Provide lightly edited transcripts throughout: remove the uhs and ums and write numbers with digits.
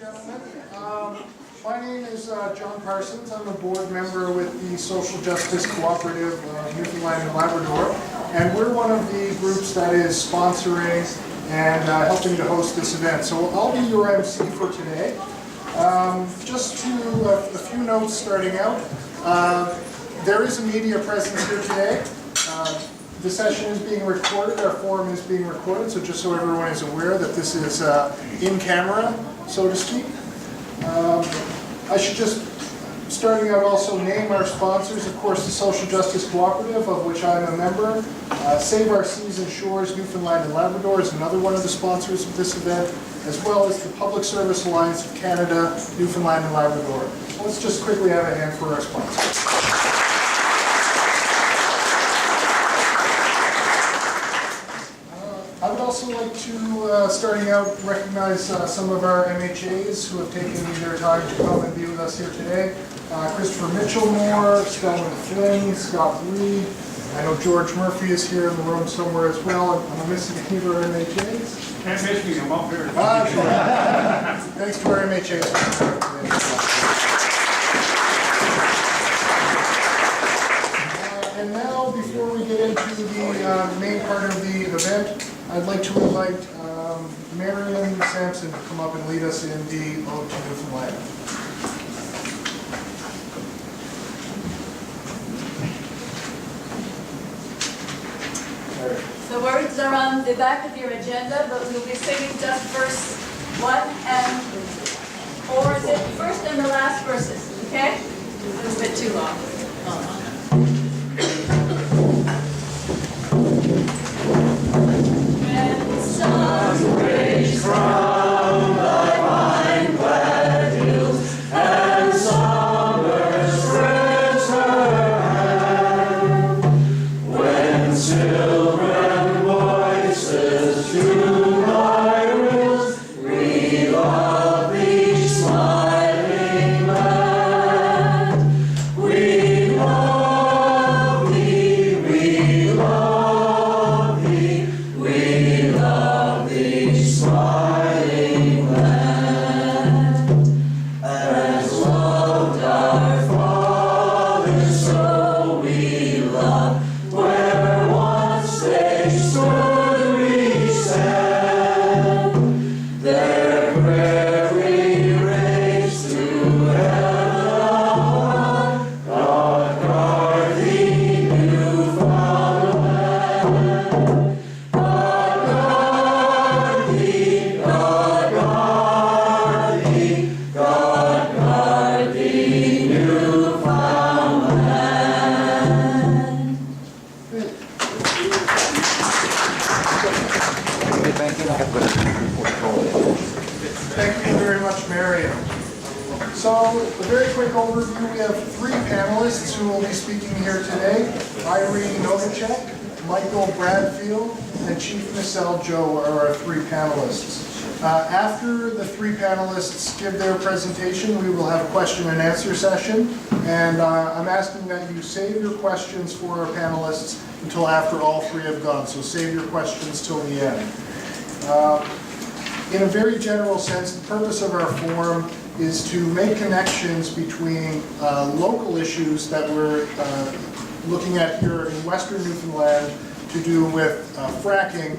gentlemen. My name is John Parsons. I'm a board member with the Social Justice Cooperative of Newfoundland and Labrador, and we're one of the groups that is sponsoring and helping to host this event. So I'll be your MC for today. Just a few notes starting out. There is a media presence here today. The session is being recorded, our forum is being recorded, so just so everyone is aware that this is in camera, so to speak. I should just, starting out, also name our sponsors. Of course, the Social Justice Cooperative, of which I'm a member. Save Our Seas and Shores, Newfoundland and Labrador is another one of the sponsors of this event, as well as the Public Service Alliance of Canada, Newfoundland and Labrador. Let's just quickly have a hand for our sponsors. I would also like to, starting out, recognize some of our MHAs who have taken their time to come and be with us here today. Christopher Mitchell-Moore, Stellan Flynn, Scott Reed. I know George Murphy is here in the room somewhere as well. I'm missing any of our MHAs. Can't miss me, I'm up here. Thanks to our MHAs. And now, before we get into the main part of the event, I'd like to invite Ian Simpson to come up and lead us in the Ode to Newfoundland. The words are on the back of your agenda, but we'll be singing just verse 1 and, or is it first and the last verses, okay? It's a bit too long. When sun breaks from the vine-clad hills and summer spreads her hand, when children voices tune my rills, we love each smiling land. We love thee, we love thee, we love thee, smiling land. As loved our fathers, so we love, where once they stood we stand. Their prairie raised to heaven, God guard thee, Newfoundland. God guard thee, God guard thee, God guard thee, Newfoundland. Thank you very much, Marion. So, a very quick overview. We have 3 panelists who will be speaking here today. Irene Novaczek, Michael Bradfield, and Chief Michelle Joe are our 3 panelists. After the 3 panelists give their presentation, we will have a question and answer session. And I'm asking that you save your questions for our panelists until after all 3 have gone. So save your questions till the end. In a very general sense, the purpose of our forum is to make connections between local issues that we're looking at here in Western Newfoundland to do with fracking,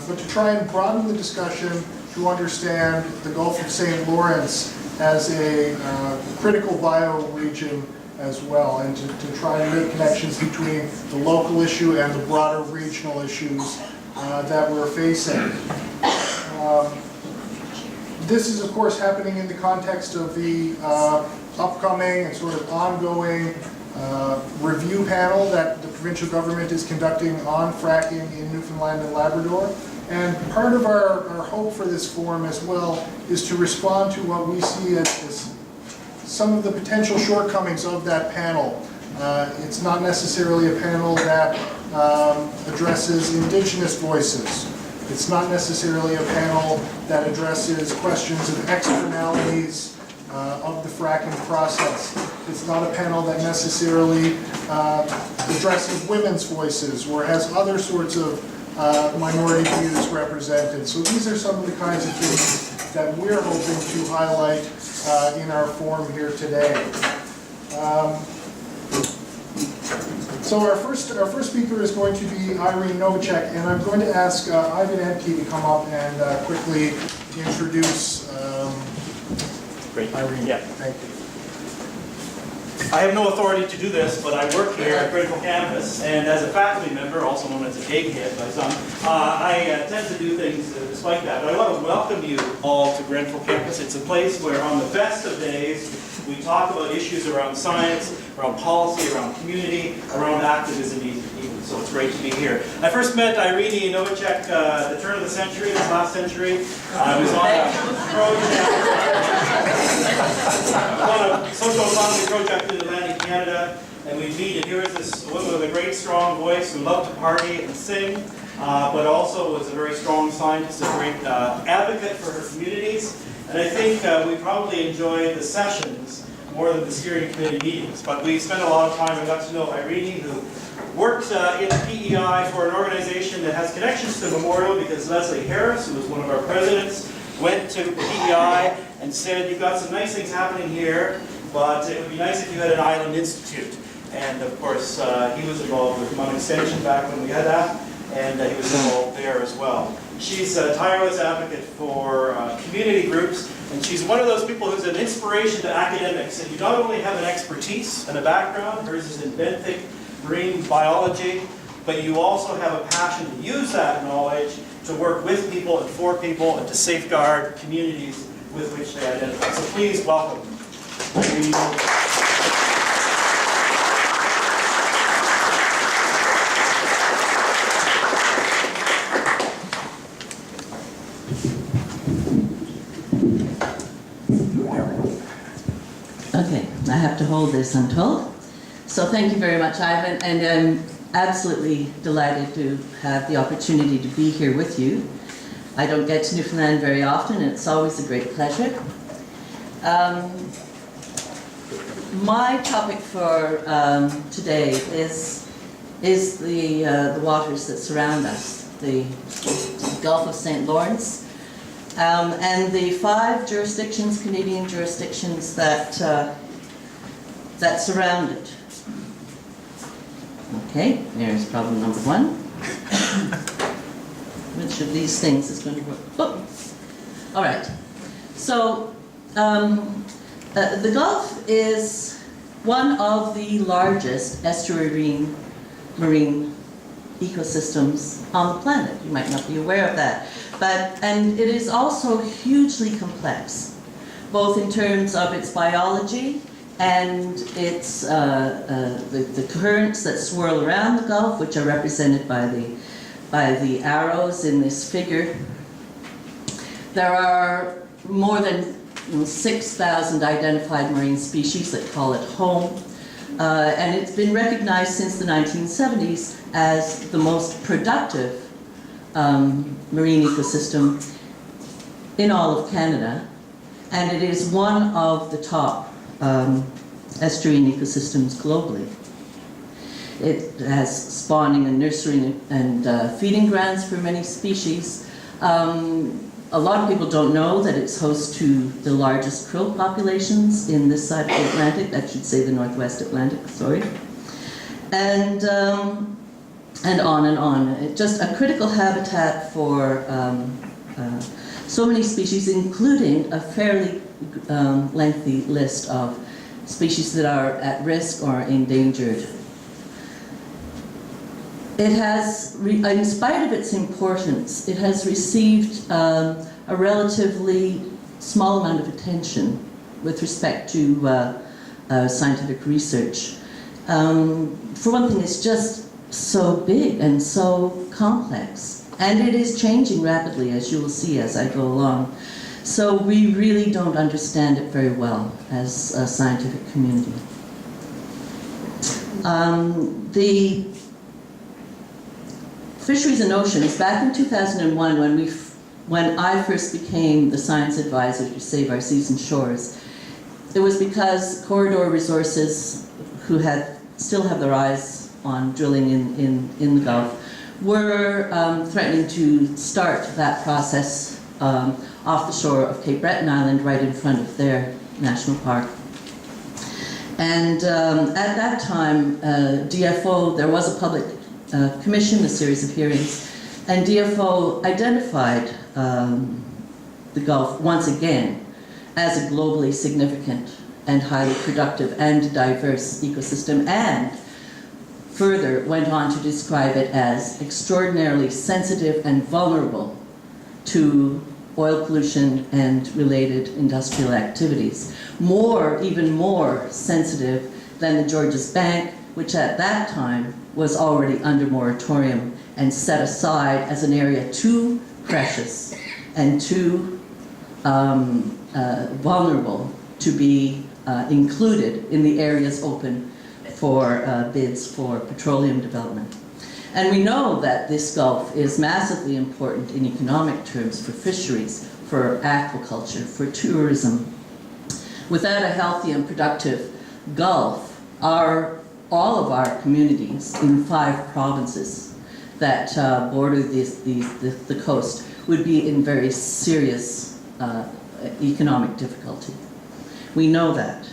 but to try and broaden the discussion to understand the Gulf of St. Lawrence as a critical bioregion as well, and to try and make connections between the local issue and the broader regional issues that we're facing. This is, of course, happening in the context of the upcoming and sort of ongoing review panel that the provincial government is conducting on fracking in Newfoundland and Labrador. And part of our hope for this forum as well is to respond to what we see as some of the potential shortcomings of that panel. It's not necessarily a panel that addresses Indigenous voices. It's not necessarily a panel that addresses questions of externalities of the fracking process. It's not a panel that necessarily addresses women's voices or has other sorts of minority views represented. So these are some of the kinds of things that we're hoping to highlight in our forum here today. So our first speaker is going to be Irene Novaczek, and I'm going to ask Ivan Edke to come up and quickly introduce Great. Irene. Yeah. Thank you. I have no authority to do this, but I work here at Critical Campus, and as a faculty member, also known as a egghead by some, I tend to do things despite that. But I want to welcome you all to Grenfell Campus. It's a place where on the best of days, we talk about issues around science, around policy, around community, around activism even. So it's great to be here. I first met Iréne Novaczek at the turn of the century, this last century. I was on a social economy project in Atlantic Canada, and we meet, and here is this woman with a great strong voice who loved to party and sing, but also was a very strong scientist, a great advocate for her communities. And I think we probably enjoyed the sessions more than the steering committee meetings. But we spent a lot of time and got to know Irene, who worked in PEI for an organization that has connections to Memorial, because Leslie Harris, who was one of our presidents, went to PEI and said, you've got some nice things happening here, but it would be nice if you had an island institute. And of course, he was involved with Mount Extension back when we had that, and he was involved there as well. She's a tireless advocate for community groups, and she's one of those people who's an inspiration to academics. And you not only have an expertise and a background, hers is in benthic marine biology, but you also have a passion to use that knowledge to work with people and for people and to safeguard communities with which they identify. So please welcome Irene. Okay, I have to hold this, I'm told. So thank you very much, Ivan, and I'm absolutely delighted to have the opportunity to be here with you. I don't get to Newfoundland very often, and it's always a great pleasure. My topic for today is the waters that surround us, the Gulf of St. Lawrence, and the 5 jurisdictions, Canadian jurisdictions that surround it. Okay, there's problem number 1. Which of these things is going to work? Oh, all right. So the Gulf is one of the largest estuarine marine ecosystems on the planet. You might not be aware of that. And it is also hugely complex, both in terms of its biology and its the currents that swirl around the Gulf, which are represented by the arrows in this figure. There are more than 6,000 identified marine species that call it home, and it's been recognized since the 1970s as the most productive marine ecosystem in all of Canada, and it is one of the top estuarine ecosystems globally. It has spawning and nurturing and feeding grounds for many species. A lot of people don't know that it's host to the largest krill populations in this side of the Atlantic, I should say the Northwest Atlantic, sorry. And on and on. It's just a critical habitat for so many species, including a fairly lengthy list of species that are at risk or endangered. It has, in spite of its importance, it has received a relatively small amount of attention with respect to scientific research. For one thing, it's just so big and so complex, and it is changing rapidly, as you will see as I go along. So we really don't understand it very well as a scientific community. The Fisheries and Oceans, back in 2001, when I first became the science advisor to Save Our Seas and Shores, it was because Corridor Resources, who still have their eyes on drilling in the Gulf, were threatening to start that process off the shore of Cape Breton Island, right in front of their national park. And at that time, DFO, there was a public commission, a series of hearings, and DFO identified the Gulf once again as a globally significant and highly productive and diverse ecosystem, and further went on to describe it as extraordinarily sensitive and vulnerable to oil pollution and related industrial activities. Even more sensitive than the Georges Bank, which at that time was already under moratorium and set aside as an area too precious and too vulnerable to be included in the areas open for bids for petroleum development. And we know that this Gulf is massively important in economic terms for fisheries, for aquaculture, for tourism. Without a healthy and productive Gulf, all of our communities in 5 provinces that border the coast would be in very serious economic difficulty. We know that.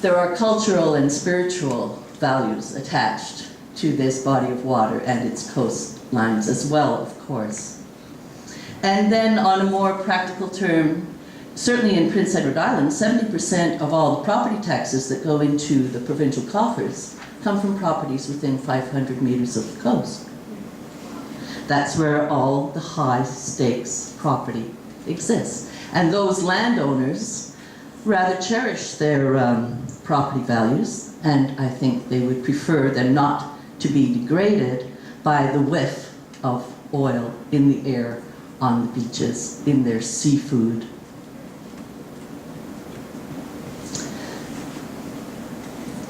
There are cultural and spiritual values attached to this body of water and its coastlines as well, of course. And then on a more practical term, certainly in Prince Edward Island, 70% of all the property taxes that go into the provincial coffers come from properties within 500 meters of the coast. That's where all the high stakes property exists. And those landowners rather cherish their property values, and I think they would prefer them not to be degraded by the whiff of oil in the air, on the beaches, in their seafood.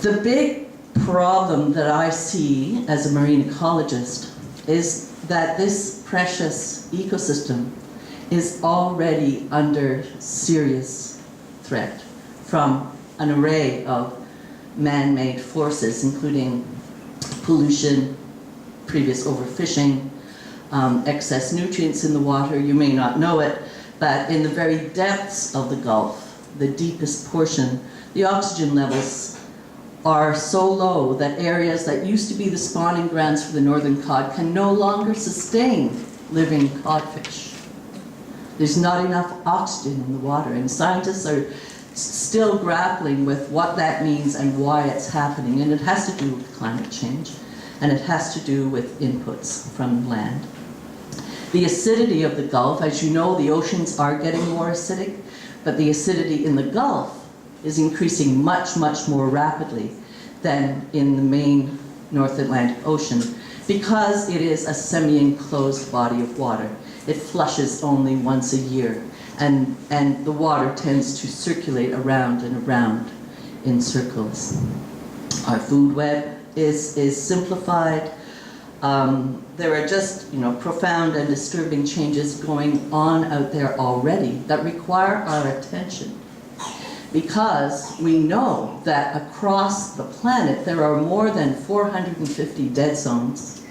The big problem that I see as a marine ecologist is that this precious ecosystem is already under serious threat from an array of man-made forces, including pollution, previous overfishing, excess nutrients in the water. You may not know it, but in the very depths of the Gulf, the deepest portion, the oxygen levels are so low that areas that used to be the spawning grounds for the northern cod can no longer sustain living codfish. There's not enough oxygen in the water, and scientists are still grappling with what that means and why it's happening. And it has to do with climate change, and it has to do with inputs from land. The acidity of the Gulf, as you know, the oceans are getting more acidic, but the acidity in the Gulf is increasing much, much more rapidly than in the main North Atlantic Ocean, because it is a semi-enclosed body of water. It flushes only once a year, and the water tends to circulate around and around in circles. Our food web is simplified. There are just, profound and disturbing changes going on out there already that require our attention, because we know that across the planet there are more than 450 dead zones.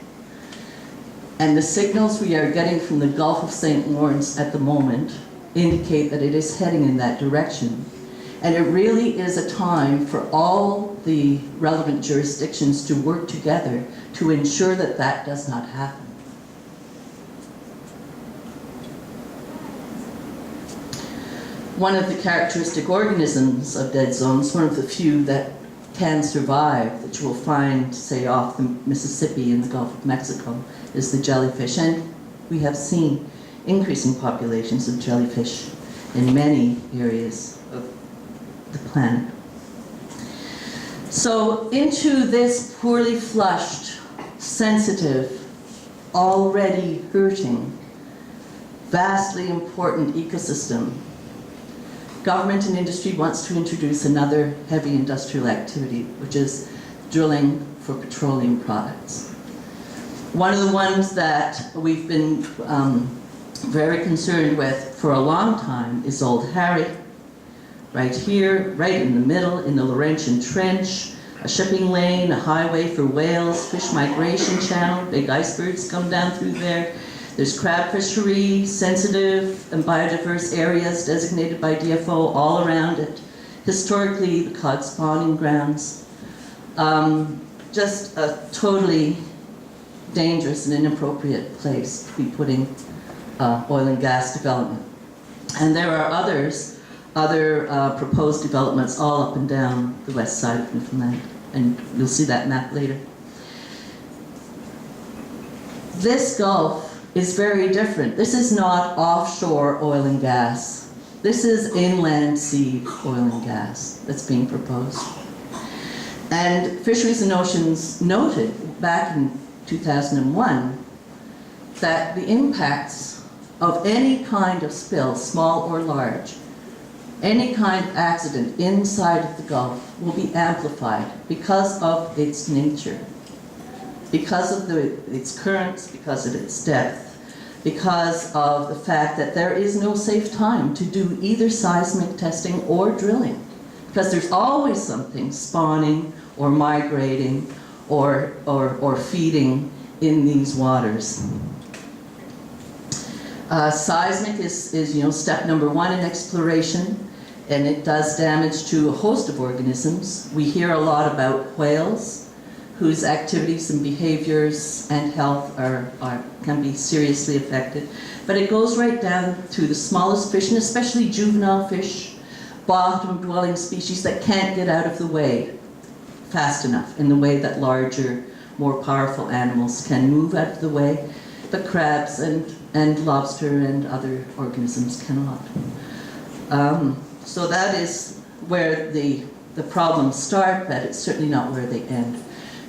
And the signals we are getting from the Gulf of St. Lawrence at the moment indicate that it is heading in that direction. And it really is a time for all the relevant jurisdictions to work together to ensure that that does not happen. One of the characteristic organisms of dead zones, one of the few that can survive, that you will find, say, off the Mississippi in the Gulf of Mexico, is the jellyfish. And we have seen increasing populations of jellyfish in many areas of the planet. So into this poorly flushed, sensitive, already hurting, vastly important ecosystem, government and industry wants to introduce another heavy industrial activity, which is drilling for petroleum products. One of the ones that we've been very concerned with for a long time is Old Harry, right here, right in the middle, in the Laurentian Trench, a shipping lane, a highway for whales, fish migration channel, big icebergs come down through there. There's crab fishery, sensitive and biodiverse areas designated by DFO all around it. Historically, the cod spawning grounds. Just a totally dangerous and inappropriate place to be putting oil and gas development. And there are other proposed developments all up and down the west side of Newfoundland, and you'll see that map later. This Gulf is very different. This is not offshore oil and gas. This is inland sea oil and gas that's being proposed. And Fisheries and Oceans noted back in 2001 that the impacts of any kind of spill, small or large, any kind of accident inside of the Gulf will be amplified because of its nature, because of its currents, because of its depth, because of the fact that there is no safe time to do either seismic testing or drilling, because there's always something spawning or migrating or feeding in these waters. Seismic is step number one in exploration, and it does damage to a host of organisms. We hear a lot about whales, whose activities and behaviors and health can be seriously affected. But it goes right down to the smallest fish, and especially juvenile fish, bottom-dwelling species that can't get out of the way fast enough in the way that larger, more powerful animals can move out of the way, but crabs and lobster and other organisms cannot. So that is where the problems start, but it's certainly not where they end.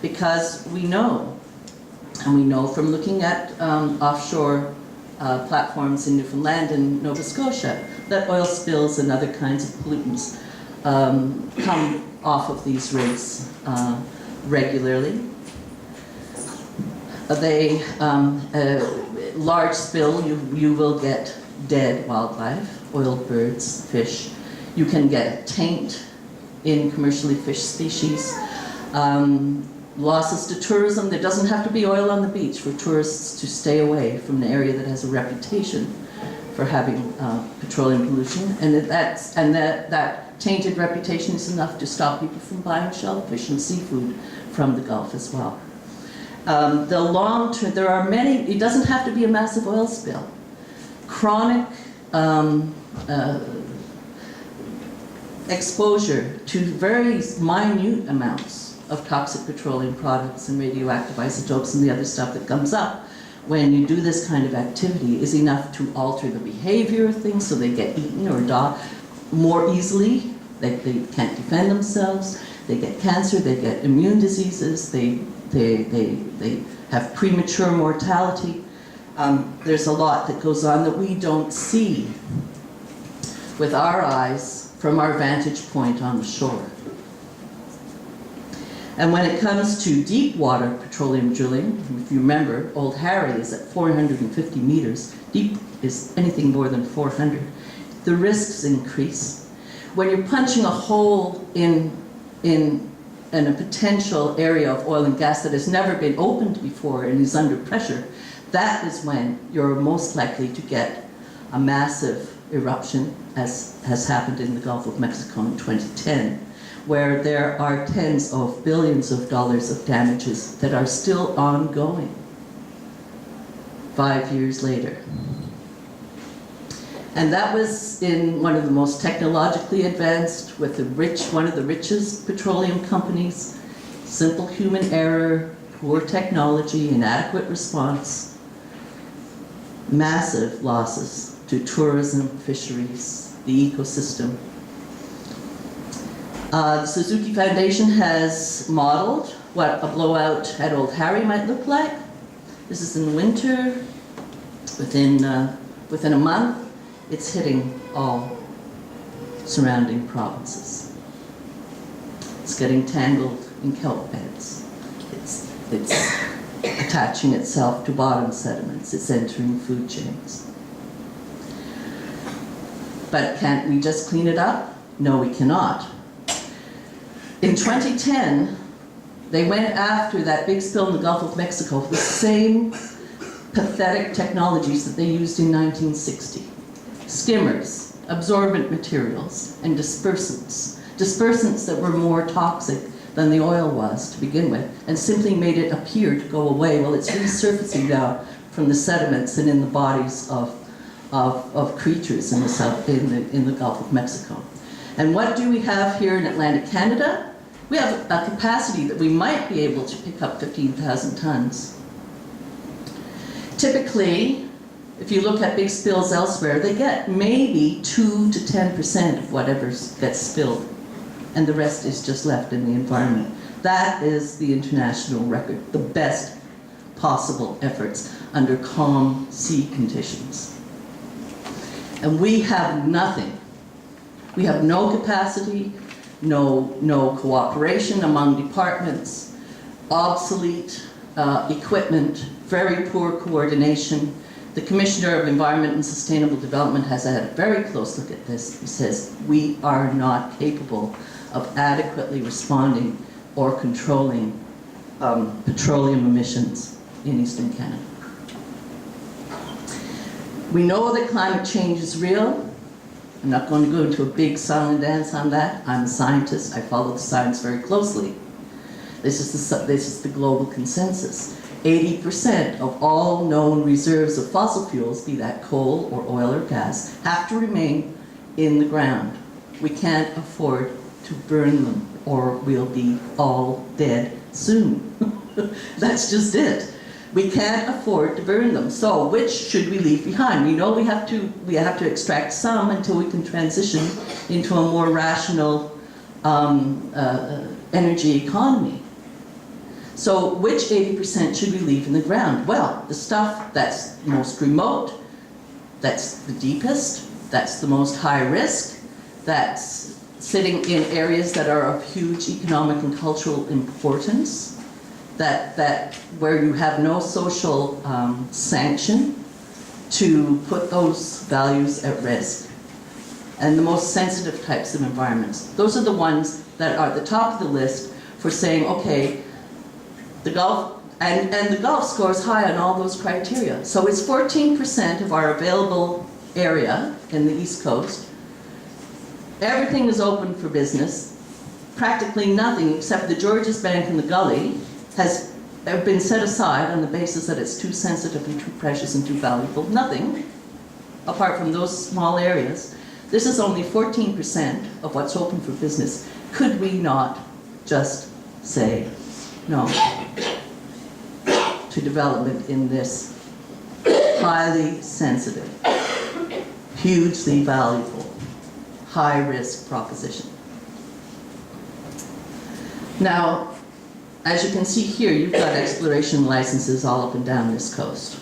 Because we know, and we know from looking at offshore platforms in Newfoundland and Nova Scotia, that oil spills and other kinds of pollutants come off of these rigs regularly. Large spill, you will get dead wildlife, oiled birds, fish. You can get a taint in commercially fished species. Losses to tourism. There doesn't have to be oil on the beach for tourists to stay away from an area that has a reputation for having petroleum pollution, and that tainted reputation is enough to stop people from buying shellfish and seafood from the Gulf as well. The long term, there are many, it doesn't have to be a massive oil spill. Chronic exposure to very minute amounts of toxic petroleum products and radioactive isotopes and the other stuff that comes up when you do this kind of activity is enough to alter the behavior of things so they get eaten or die more easily. They can't defend themselves, they get cancer, they get immune diseases, they have premature mortality. There's a lot that goes on that we don't see with our eyes from our vantage point on the shore. And when it comes to deep water petroleum drilling, if you remember, Old Harry is at 450 meters. Deep is anything more than 400. The risks increase. When you're punching a hole in a potential area of oil and gas that has never been opened before and is under pressure, that is when you're most likely to get a massive eruption, as has happened in the Gulf of Mexico in 2010. Where there are tens of billions of dollars of damages that are still ongoing 5 years later. And that was in one of the most technologically advanced, with one of the richest petroleum companies, simple human error, poor technology, inadequate response, massive losses to tourism, fisheries, the ecosystem. The Suzuki Foundation has modeled what a blowout at Old Harry might look like. This is in winter. Within a month, it's hitting all surrounding provinces. It's getting tangled in kelp beds. It's attaching itself to bottom sediments. It's entering food chains. But can't we just clean it up? No, we cannot. In 2010, they went after that big spill in the Gulf of Mexico, the same pathetic technologies that they used in 1960. Skimmers, absorbent materials, and dispersants. Dispersants that were more toxic than the oil was to begin with, and simply made it appear to go away. Well, it's resurfacing now from the sediments and in the bodies of creatures in the Gulf of Mexico. And what do we have here in Atlantic Canada? We have a capacity that we might be able to pick up 15,000 tons. Typically, if you look at big spills elsewhere, they get maybe 2 to 10% of whatever gets spilled, and the rest is just left in the environment. That is the international record, the best possible efforts under calm sea conditions. And we have nothing. We have no capacity, no cooperation among departments, obsolete equipment, very poor coordination. The Commissioner of Environment and Sustainable Development has had a very close look at this. He says, we are not capable of adequately responding or controlling petroleum emissions in Eastern Canada. We know that climate change is real. I'm not going to go into a big song and dance on that. I'm a scientist. I follow the science very closely. This is the global consensus. 80% of all known reserves of fossil fuels, be that coal or oil or gas, have to remain in the ground. We can't afford to burn them or we'll be all dead soon. That's just it. We can't afford to burn them. So which should we leave behind? We know we have to extract some until we can transition into a more rational energy economy. So which 80% should we leave in the ground? Well, the stuff that's most remote, that's the deepest, that's the most high risk, that's sitting in areas that are of huge economic and cultural importance, that where you have no social sanction to put those values at risk. And the most sensitive types of environments. Those are the ones that are at the top of the list for saying, okay, the Gulf, and the Gulf scores high on all those criteria. So it's 14% of our available area in the East Coast. Everything is open for business. Practically nothing except the Georges Bank and the Gully has been set aside on the basis that it's too sensitive and too precious and too valuable. Nothing, apart from those small areas. This is only 14% of what's open for business. Could we not just say no to development in this highly sensitive, hugely valuable, high-risk proposition? Now, as you can see here, you've got exploration licenses all up and down this coast.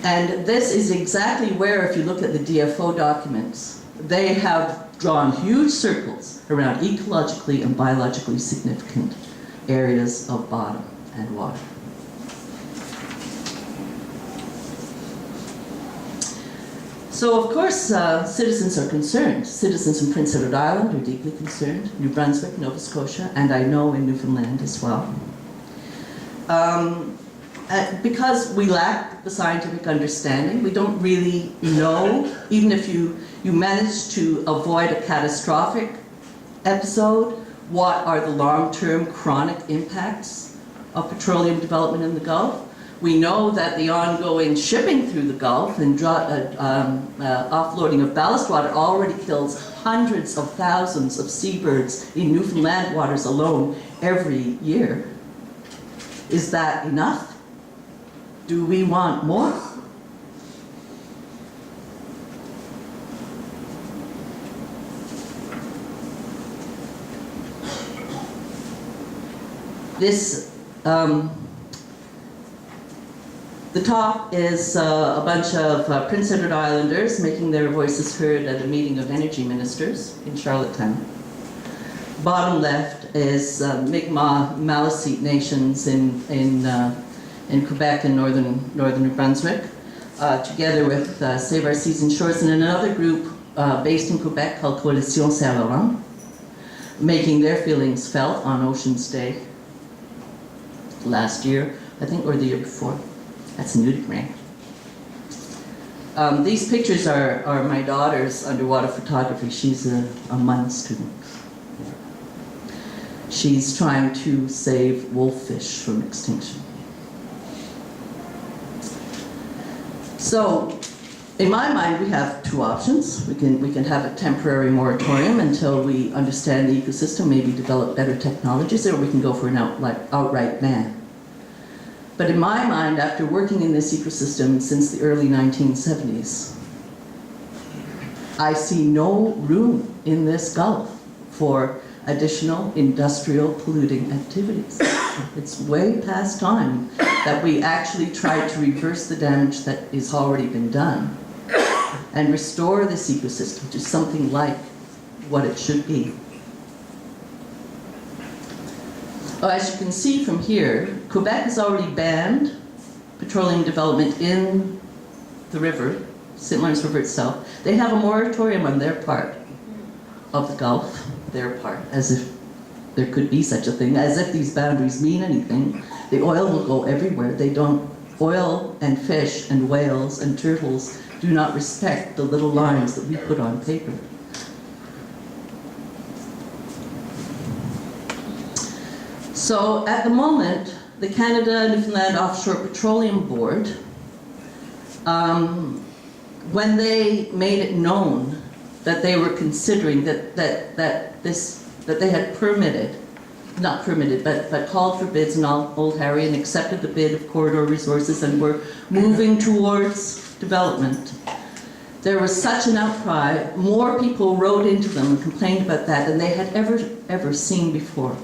And this is exactly where, if you look at the DFO documents, they have drawn huge circles around ecologically and biologically significant areas of bottom and water. So, of course, citizens are concerned. Citizens in Prince Edward Island are deeply concerned, New Brunswick, Nova Scotia, and I know in Newfoundland as well. Because we lack the scientific understanding, we don't really know, even if you manage to avoid a catastrophic episode, what are the long-term chronic impacts of petroleum development in the Gulf. We know that the ongoing shipping through the Gulf and offloading of ballast water already kills hundreds of thousands of seabirds in Newfoundland waters alone every year. Is that enough? Do we want more? This the top is a bunch of Prince Edward Islanders making their voices heard at a meeting of energy ministers in Charlottetown. Bottom left is Mi'kmaq Maliseet nations in Quebec and northern New Brunswick, together with Save Our Seas and Shores and another group based in Quebec called Coalition Saint-Laurent, making their feelings felt on Oceans Day last year, I think, or the year before. That's new to me. These pictures are my daughter's underwater photography. She's a MUN student. She's trying to save wolffish from extinction. So, in my mind, we have two options. We can have a temporary moratorium until we understand the ecosystem, maybe develop better technologies, or we can go for an outright ban. But in my mind, after working in this ecosystem since the early 1970s, I see no room in this Gulf for additional industrial polluting activities. It's way past time that we actually try to reverse the damage that has already been done and restore this ecosystem to something like what it should be. Oh, as you can see from here, Quebec has already banned petroleum development in the river, St. Lawrence River itself. They have a moratorium on their part of the Gulf, their part, as if there could be such a thing, as if these boundaries mean anything. The oil will go everywhere. They don't, oil and fish and whales and turtles do not respect the little lines that we put on paper. So at the moment, the Canada-Newfoundland Offshore Petroleum Board, when they made it known that they were considering that they had but called for bids in Old Harry and accepted the bid of Corridor Resources and were moving towards development, there was such an outcry. More people wrote into them and complained about that than they had ever seen before.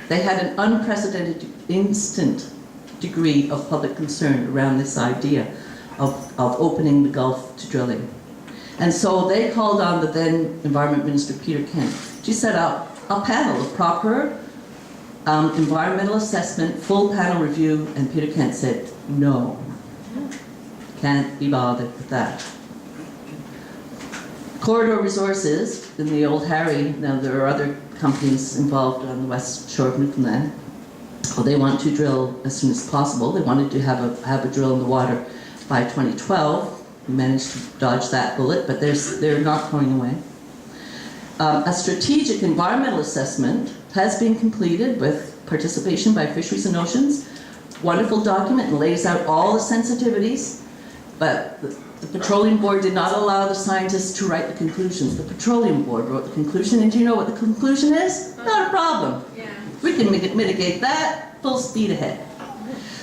They had an unprecedented, instant degree of public concern around this idea of opening the Gulf to drilling. And so they called on the then Environment Minister, Peter Kent, to set up a panel of proper environmental assessment, full panel review, and Peter Kent said, no, can't be bothered with that. Corridor Resources in the Old Harry, now there are other companies involved on the west shore of Newfoundland. Well, they want to drill as soon as possible. They wanted to have a drill in the water by 2012. We managed to dodge that bullet, but they're not going away. A strategic environmental assessment has been completed with participation by Fisheries and Oceans. Wonderful document and lays out all the sensitivities, but the Petroleum Board did not allow the scientists to write the conclusions. The Petroleum Board wrote the conclusion, and do you know what the conclusion is? Not a problem. Yeah. We can mitigate that, full speed ahead.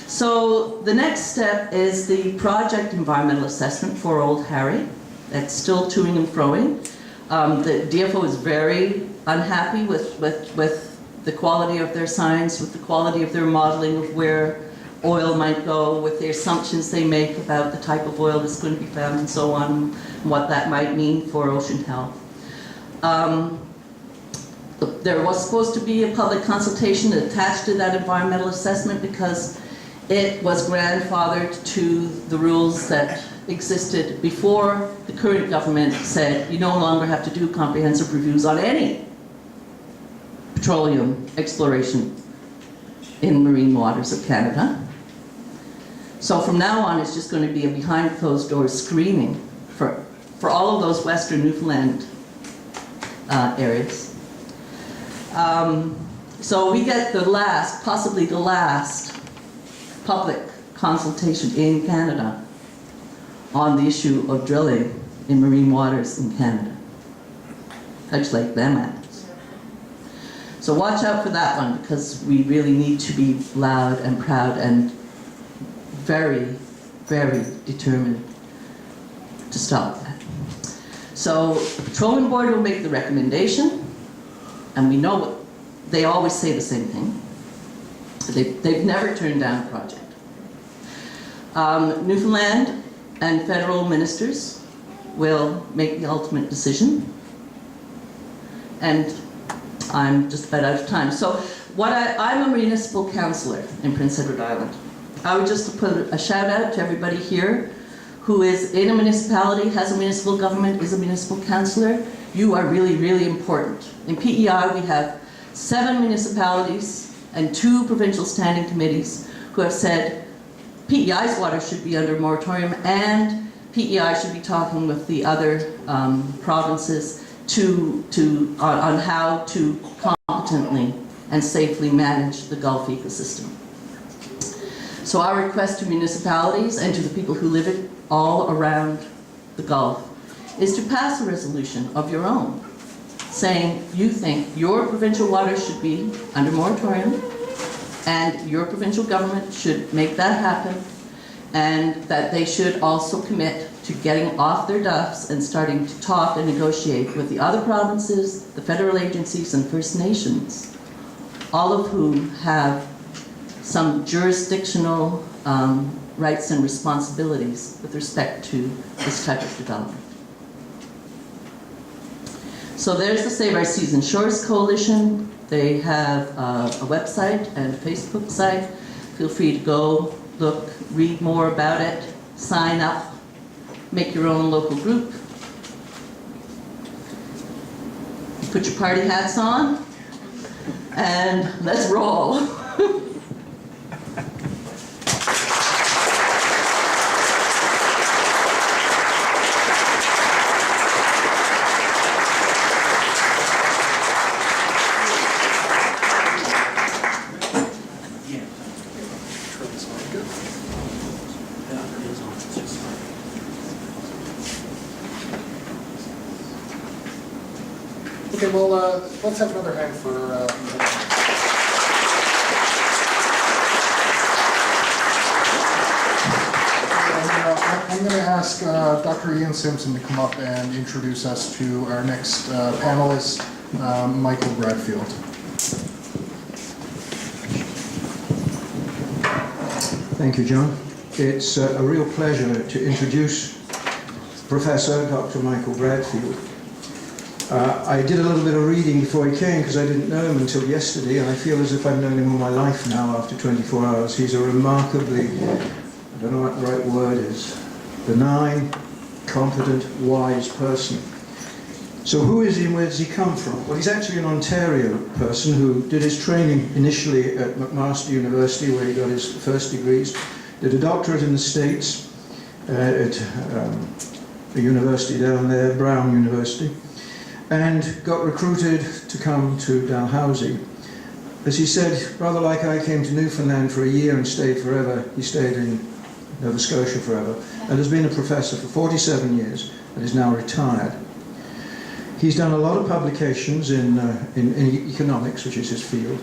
So the next step is the project environmental assessment for Old Harry. That's still toing and froing. The DFO is very unhappy with the quality of their science, with the quality of their modeling of where oil might go, with the assumptions they make about the type of oil that's going to be found and so on, and what that might mean for ocean health. There was supposed to be a public consultation attached to that environmental assessment because it was grandfathered to the rules that existed before the current government said you no longer have to do comprehensive reviews on any petroleum exploration in marine waters of Canada. So from now on, it's just going to be a behind closed doors screening for all of those western Newfoundland areas. So we get the last, possibly the last, public consultation in Canada on the issue of drilling in marine waters in Canada. Much like them apples. So watch out for that one, because we really need to be loud and proud and very, very determined to stop that. So the Petroleum Board will make the recommendation, and we know what they always say the same thing. They've never turned down a project. Newfoundland and federal ministers will make the ultimate decision. And I'm just about out of time. So I'm a municipal councillor in Prince Edward Island. I would just put a shout out to everybody here who is in a municipality, has a municipal government, is a municipal councillor. You are really, really important. In PEI we have 7 municipalities and 2 provincial standing committees who have said PEI's water should be under moratorium, and PEI should be talking with the other provinces on how to competently and safely manage the Gulf ecosystem. So our request to municipalities and to the people who live all around the Gulf is to pass a resolution of your own, saying you think your provincial water should be under moratorium, and your provincial government should make that happen, and that they should also commit to getting off their duffs and starting to talk and negotiate with the other provinces, the federal agencies, and First Nations, all of whom have some jurisdictional rights and responsibilities with respect to this type of development. So there's the Save Our Seas and Shores Coalition. They have a website and a Facebook site. Feel free to go, look, read more about it, sign up, make your own local group. Put your party hats on, and let's roll. Okay, well, let's have another hand for... I'm going to ask Dr. Ian Simpson to come up and introduce us to our next panelist, Michael Bradfield. Thank you, John. It's a real pleasure to introduce Professor Dr. Michael Bradfield. I did a little bit of reading before he came because I didn't know him until yesterday, and I feel as if I've known him all my life now after 24 hours. He's a remarkably, I don't know what the right word is, benign, competent, wise person. So who is he and where does he come from? Well, he's actually an Ontario person who did his training initially at McMaster University, where he got his first degrees, did a doctorate in the States at a university down there, Brown University, and got recruited to come to Dalhousie. As he said, rather like I came to Newfoundland for a year and stayed forever, he stayed in Nova Scotia forever, and has been a professor for 47 years and is now retired. He's done a lot of publications in economics, which is his field.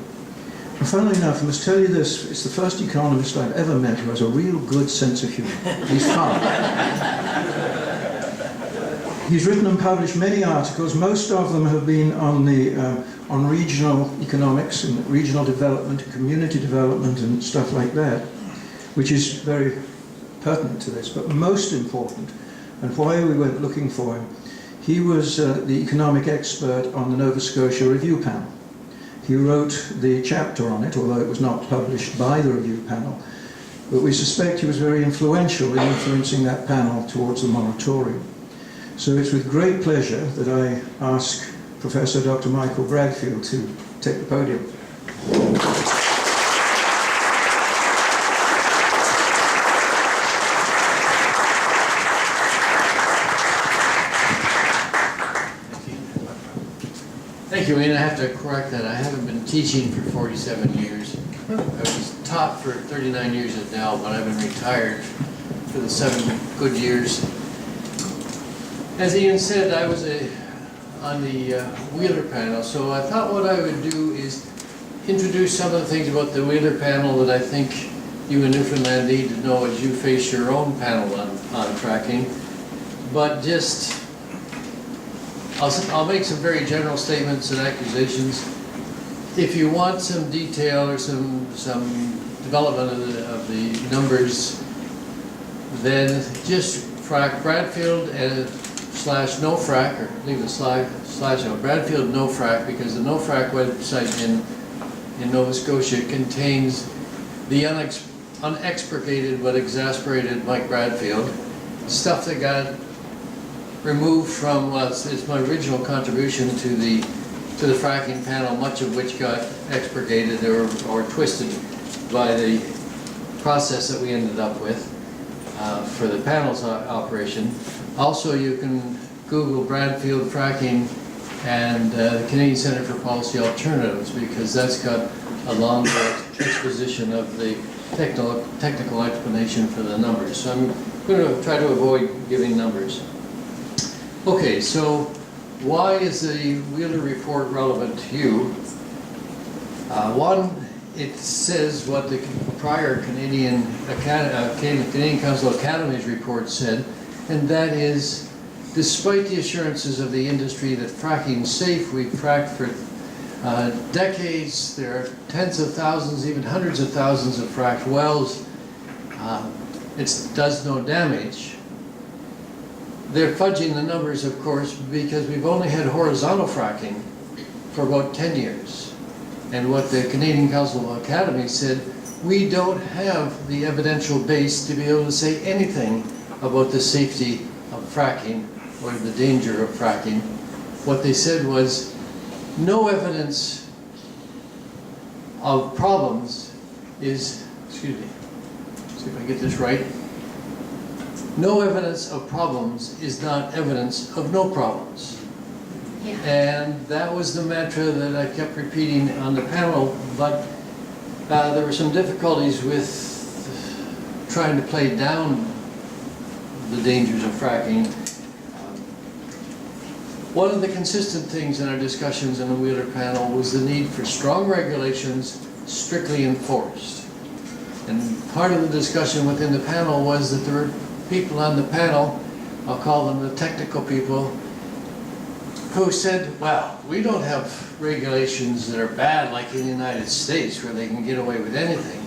And funnily enough, I must tell you this, it's the first economist I've ever met who has a real good sense of humour. He's fun. He's written and published many articles. Most of them have been on on regional economics and regional development, community development and stuff like that, which is very pertinent to this. But most important, and why we went looking for him, he was the economic expert on the Nova Scotia Review Panel. He wrote the chapter on it, although it was not published by the review panel, but we suspect he was very influential in influencing that panel towards the moratorium. So it's with great pleasure that I ask Professor Dr. Michael Bradfield to take the podium. Thank you, Ian. I have to correct that. I haven't been teaching for 47 years. I was taught for 39 years at Dell, but I've been retired for the 7 good years. As Ian said, I was on the Wheeler panel, so I thought what I would do is introduce some of the things about the Wheeler panel that I think you in Newfoundland need to know as you face your own panel on fracking. But just, I'll make some very general statements and accusations. If you want some detail or some development of the numbers, then just frack Bradfield and / no frack, or leave the slash out, Bradfield no frack, because the no frack website in Nova Scotia contains the unexpurgated but exasperated Mike Bradfield, stuff that got removed from, well, it's my original contribution to the fracking panel, much of which got expurgated or twisted by the process that we ended up with for the panels operation. Also, you can Google Bradfield fracking and the Canadian Centre for Policy Alternatives, because that's got a longer exposition of the technical explanation for the numbers. So I'm going to try to avoid giving numbers. Okay, so why is the Wheeler report relevant to you? One, it says what the prior Canadian Council Academies report said, and that is, despite the assurances of the industry that fracking is safe, we've fracked for decades. There are tens of thousands, even hundreds of thousands of fracked wells. It does no damage. They're fudging the numbers, of course, because we've only had horizontal fracking for about 10 years. And what the Canadian Council of Academy said, we don't have the evidential base to be able to say anything about the safety of fracking or the danger of fracking. What they said was, no evidence of problems is, excuse me, see if I get this right. No evidence of problems is not evidence of no problems. Yeah. And that was the mantra that I kept repeating on the panel, but there were some difficulties with trying to play down the dangers of fracking. One of the consistent things in our discussions in the Wheeler panel was the need for strong regulations strictly enforced. And part of the discussion within the panel was that there were people on the panel, I'll call them the technical people, who said, well, we don't have regulations that are bad like in the United States where they can get away with anything.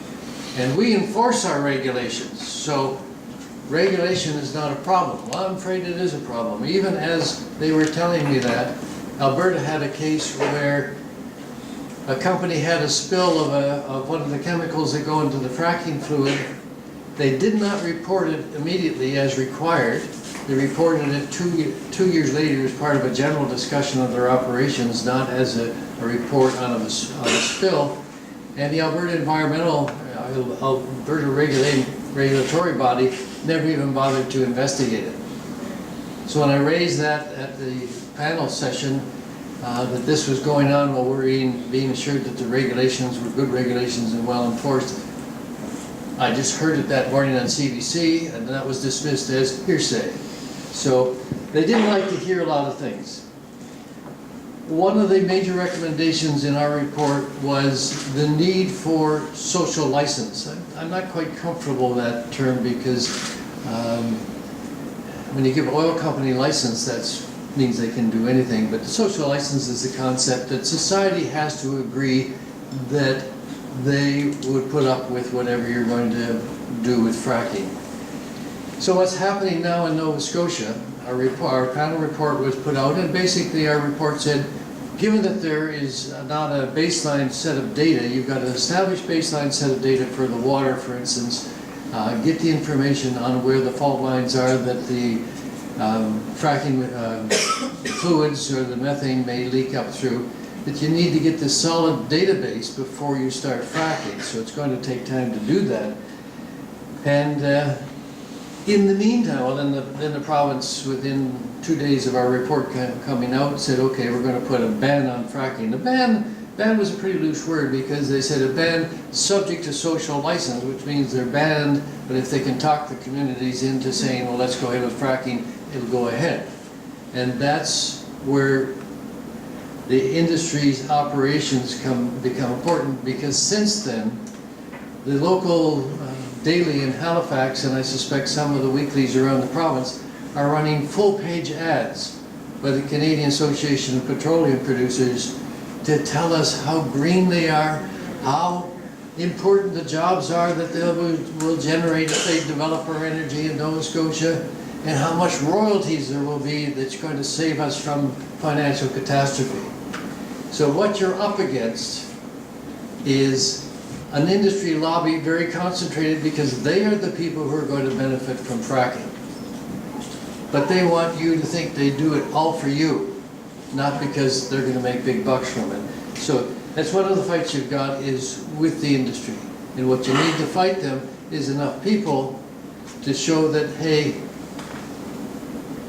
And we enforce our regulations, so regulation is not a problem. Well, I'm afraid it is a problem. Even as they were telling me that, Alberta had a case where a company had a spill of one of the chemicals that go into the fracking fluid. They did not report it immediately as required. They reported it two years later as part of a general discussion of their operations, not as a report on a spill. And the Alberta regulatory body never even bothered to investigate it. So when I raised that at the panel session, that this was going on while we're being assured that the regulations were good regulations and well enforced, I just heard it that morning on CBC, and that was dismissed as hearsay. So they didn't like to hear a lot of things. One of the major recommendations in our report was the need for social license. I'm not quite comfortable with that term because when you give an oil company license, that means they can do anything. But the social license is the concept that society has to agree that they would put up with whatever you're going to do with fracking. So what's happening now in Nova Scotia, our panel report was put out, and basically our report said, given that there is not a baseline set of data, you've got an established baseline set of data for the water, for instance, get the information on where the fault lines are that the fracking fluids or the methane may leak up through, that you need to get this solid database before you start fracking. So it's going to take time to do that. And in the meantime, well, then the province, within 2 days of our report coming out, said, okay, we're going to put a ban on fracking. The ban was a pretty loose word because they said a ban subject to social license, which means they're banned, but if they can talk the communities into saying, well, let's go ahead with fracking, it'll go ahead. And that's where the industry's operations become important, because since then, the local daily in Halifax, and I suspect some of the weeklies around the province, are running full-page ads by the Canadian Association of Petroleum Producers to tell us how green they are, how important the jobs are that they will generate if they develop our energy in Nova Scotia, and how much royalties there will be that's going to save us from financial catastrophe. So what you're up against is an industry lobby very concentrated, because they are the people who are going to benefit from fracking. But they want you to think they do it all for you, not because they're going to make big bucks from it. So that's one of the fights you've got, is with the industry. And what you need to fight them is enough people to show that, hey,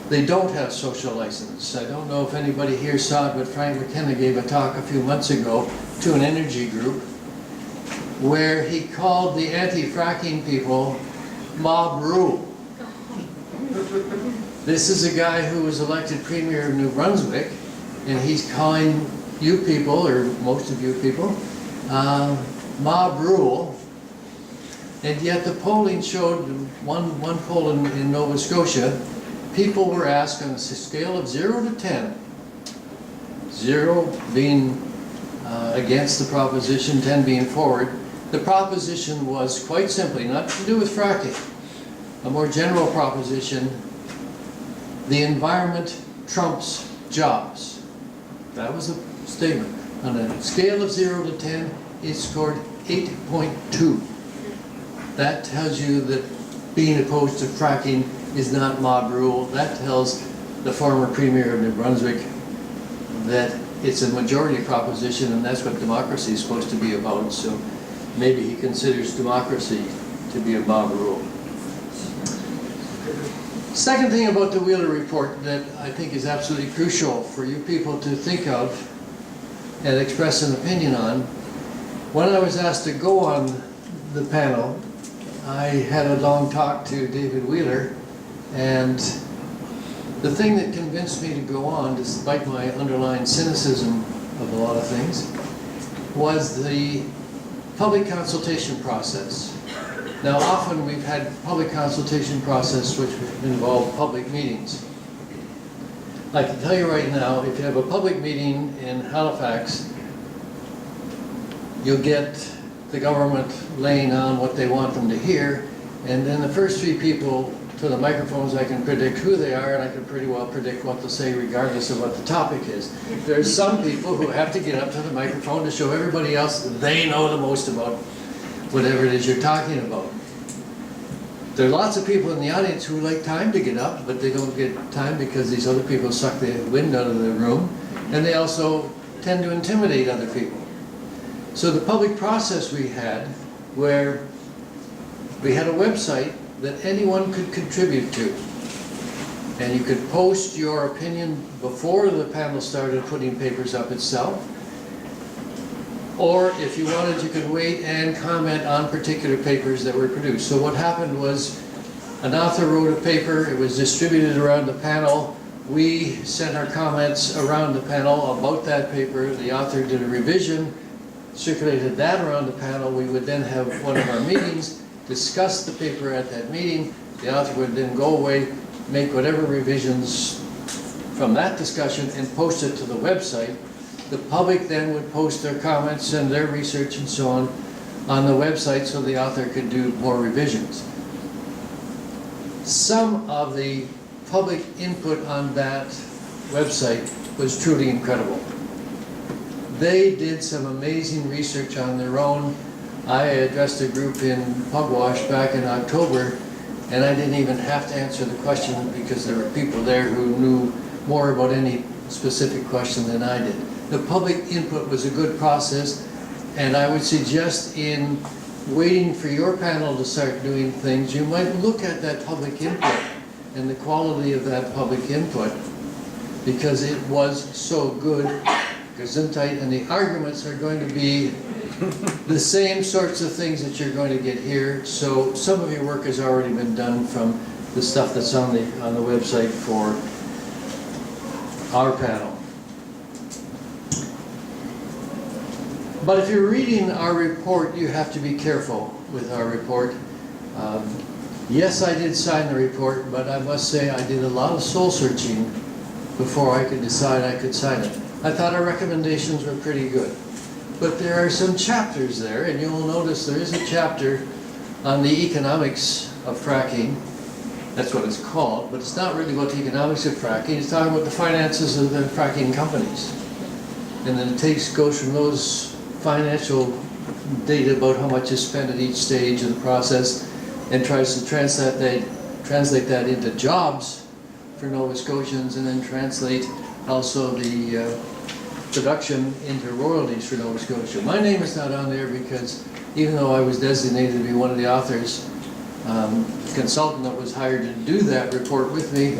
they don't have social license. I don't know if anybody here saw it, but Frank McKenna gave a talk a few months ago to an energy group where he called the anti-fracking people mob rule. This is a guy who was elected Premier of New Brunswick, and he's calling you people, or most of you people, mob rule. And yet the polling showed, one poll in Nova Scotia, people were asked on a scale of 0 to 10, 0 being against the proposition, 10 being forward. The proposition was quite simply, not to do with fracking, a more general proposition: the environment trumps jobs. That was the statement. On a scale of 0 to 10, it scored 8.2. That tells you that being opposed to fracking is not mob rule. That tells the former Premier of New Brunswick that it's a majority proposition, and that's what democracy is supposed to be about. So maybe he considers democracy to be a mob rule. Second thing about the Wheeler report that I think is absolutely crucial for you people to think of and express an opinion on. When I was asked to go on the panel, I had a long talk to David Wheeler, and the thing that convinced me to go on, despite my underlying cynicism of a lot of things, was the public consultation process. Now, often we've had public consultation process which involve public meetings. I can tell you right now, if you have a public meeting in Halifax, you'll get the government laying on what they want them to hear, and then the first 3 people to the microphones, I can predict who they are, and I can pretty well predict what they'll say regardless of what the topic is. There's some people who have to get up to the microphone to show everybody else that they know the most about whatever it is you're talking about. There are lots of people in the audience who like time to get up, but they don't get time because these other people suck the wind out of the room, and they also tend to intimidate other people. So the public process we had, where we had a website that anyone could contribute to, and you could post your opinion before the panel started putting papers up itself, or if you wanted, you could wait and comment on particular papers that were produced. So what happened was, an author wrote a paper, it was distributed around the panel, we sent our comments around the panel about that paper, the author did a revision, circulated that around the panel. We would then have one of our meetings, discuss the paper at that meeting, the author would then go away, make whatever revisions from that discussion and post it to the website. The public then would post their comments and their research and so on the website so the author could do more revisions. Some of the public input on that website was truly incredible. They did some amazing research on their own. I addressed a group in Pugwash back in October, and I didn't even have to answer the question because there were people there who knew more about any specific question than I did. The public input was a good process, and I would suggest in waiting for your panel to start doing things, you might look at that public input and the quality of that public input, because it was so good, gesundheit, and the arguments are going to be the same sorts of things that you're going to get here. So some of your work has already been done from the stuff that's on the website for our panel. But if you're reading our report, you have to be careful with our report. Yes, I did sign the report, but I must say I did a lot of soul searching before I could decide I could sign it. I thought our recommendations were pretty good. But there are some chapters there, and you'll notice there is a chapter on the economics of fracking. That's what it's called, but it's not really about the economics of fracking. It's talking about the finances of the fracking companies. And then it goes from those financial data about how much is spent at each stage of the process and tries to translate that into jobs for Nova Scotians, and then translate also the production into royalties for Nova Scotia. My name is not on there because even though I was designated to be one of the authors, the consultant that was hired to do that report with me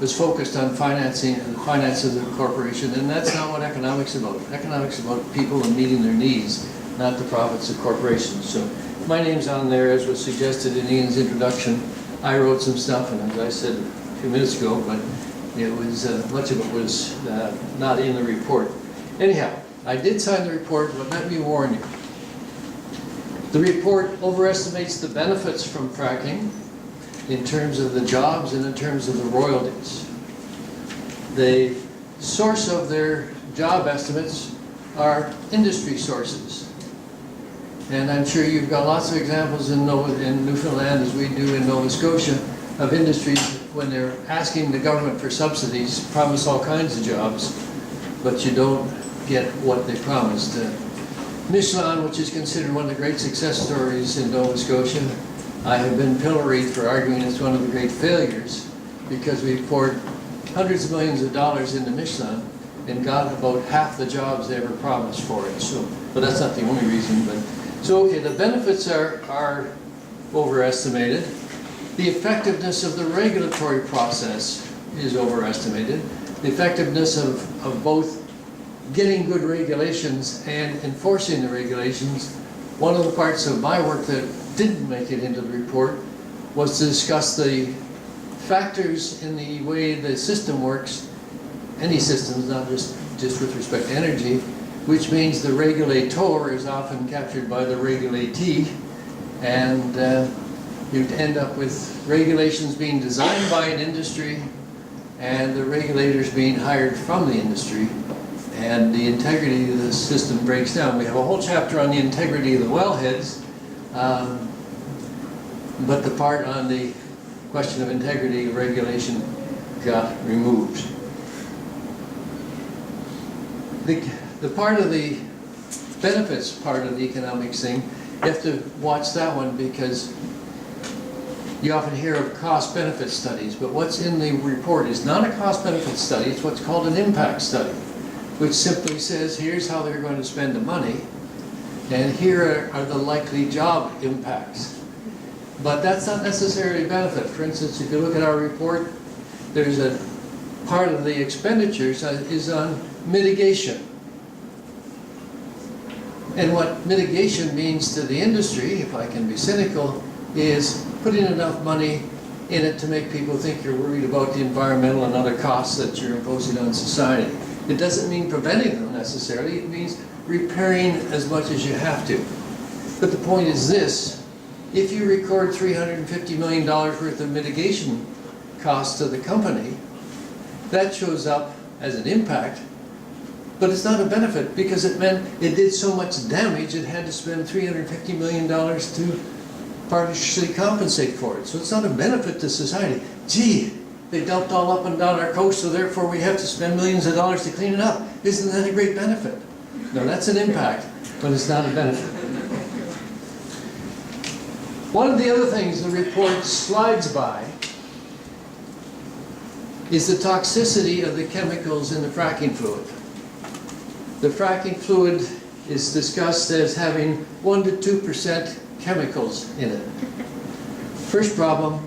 was focused on financing and the finances of the corporation, and that's not what economics is about. Economics is about people and meeting their needs, not the profits of corporations. So my name's on there, as was suggested in Ian's introduction. I wrote some stuff, and as I said a few minutes ago, but it was much of it was not in the report. Anyhow, I did sign the report, but let me warn you. The report overestimates the benefits from fracking in terms of the jobs and in terms of the royalties. The source of their job estimates are industry sources. And I'm sure you've got lots of examples in Newfoundland, as we do in Nova Scotia, of industries when they're asking the government for subsidies, promise all kinds of jobs, but you don't get what they promised. Michelin, which is considered one of the great success stories in Nova Scotia, I have been pilloried for arguing it's one of the great failures because we poured hundreds of millions of dollars into Michelin and got about half the jobs they ever promised for it. So, but that's not the only reason. But so, okay, the benefits are overestimated. The effectiveness of the regulatory process is overestimated. The effectiveness of both getting good regulations and enforcing the regulations. One of the parts of my work that didn't make it into the report was to discuss the factors in the way the system works, any systems, not just with respect to energy, which means the regulator is often captured by the regulatee, and you end up with regulations being designed by an industry and the regulators being hired from the industry, and the integrity of the system breaks down. We have a whole chapter on the integrity of the wellheads, but the part on the question of integrity regulation got removed. The part of the benefits part of the economics thing, you have to watch that one because you often hear of cost-benefit studies, but what's in the report is not a cost-benefit study, it's what's called an impact study, which simply says, here's how they're going to spend the money, and here are the likely job impacts. But that's not necessarily a benefit. For instance, if you look at our report, there's a part of the expenditures is on mitigation. And what mitigation means to the industry, if I can be cynical, is putting enough money in it to make people think you're worried about the environmental and other costs that you're imposing on society. It doesn't mean preventing them necessarily, it means repairing as much as you have to. But the point is this, if you record $350 million worth of mitigation costs to the company, that shows up as an impact, but it's not a benefit because it meant it did so much damage it had to spend $350 million to partially compensate for it. So it's not a benefit to society. Gee, they dumped all up and down our coast, so therefore we have to spend millions of dollars to clean it up. Isn't that a great benefit? No, that's an impact, but it's not a benefit. One of the other things the report slides by is the toxicity of the chemicals in the fracking fluid. The fracking fluid is discussed as having 1 to 2% chemicals in it. First problem,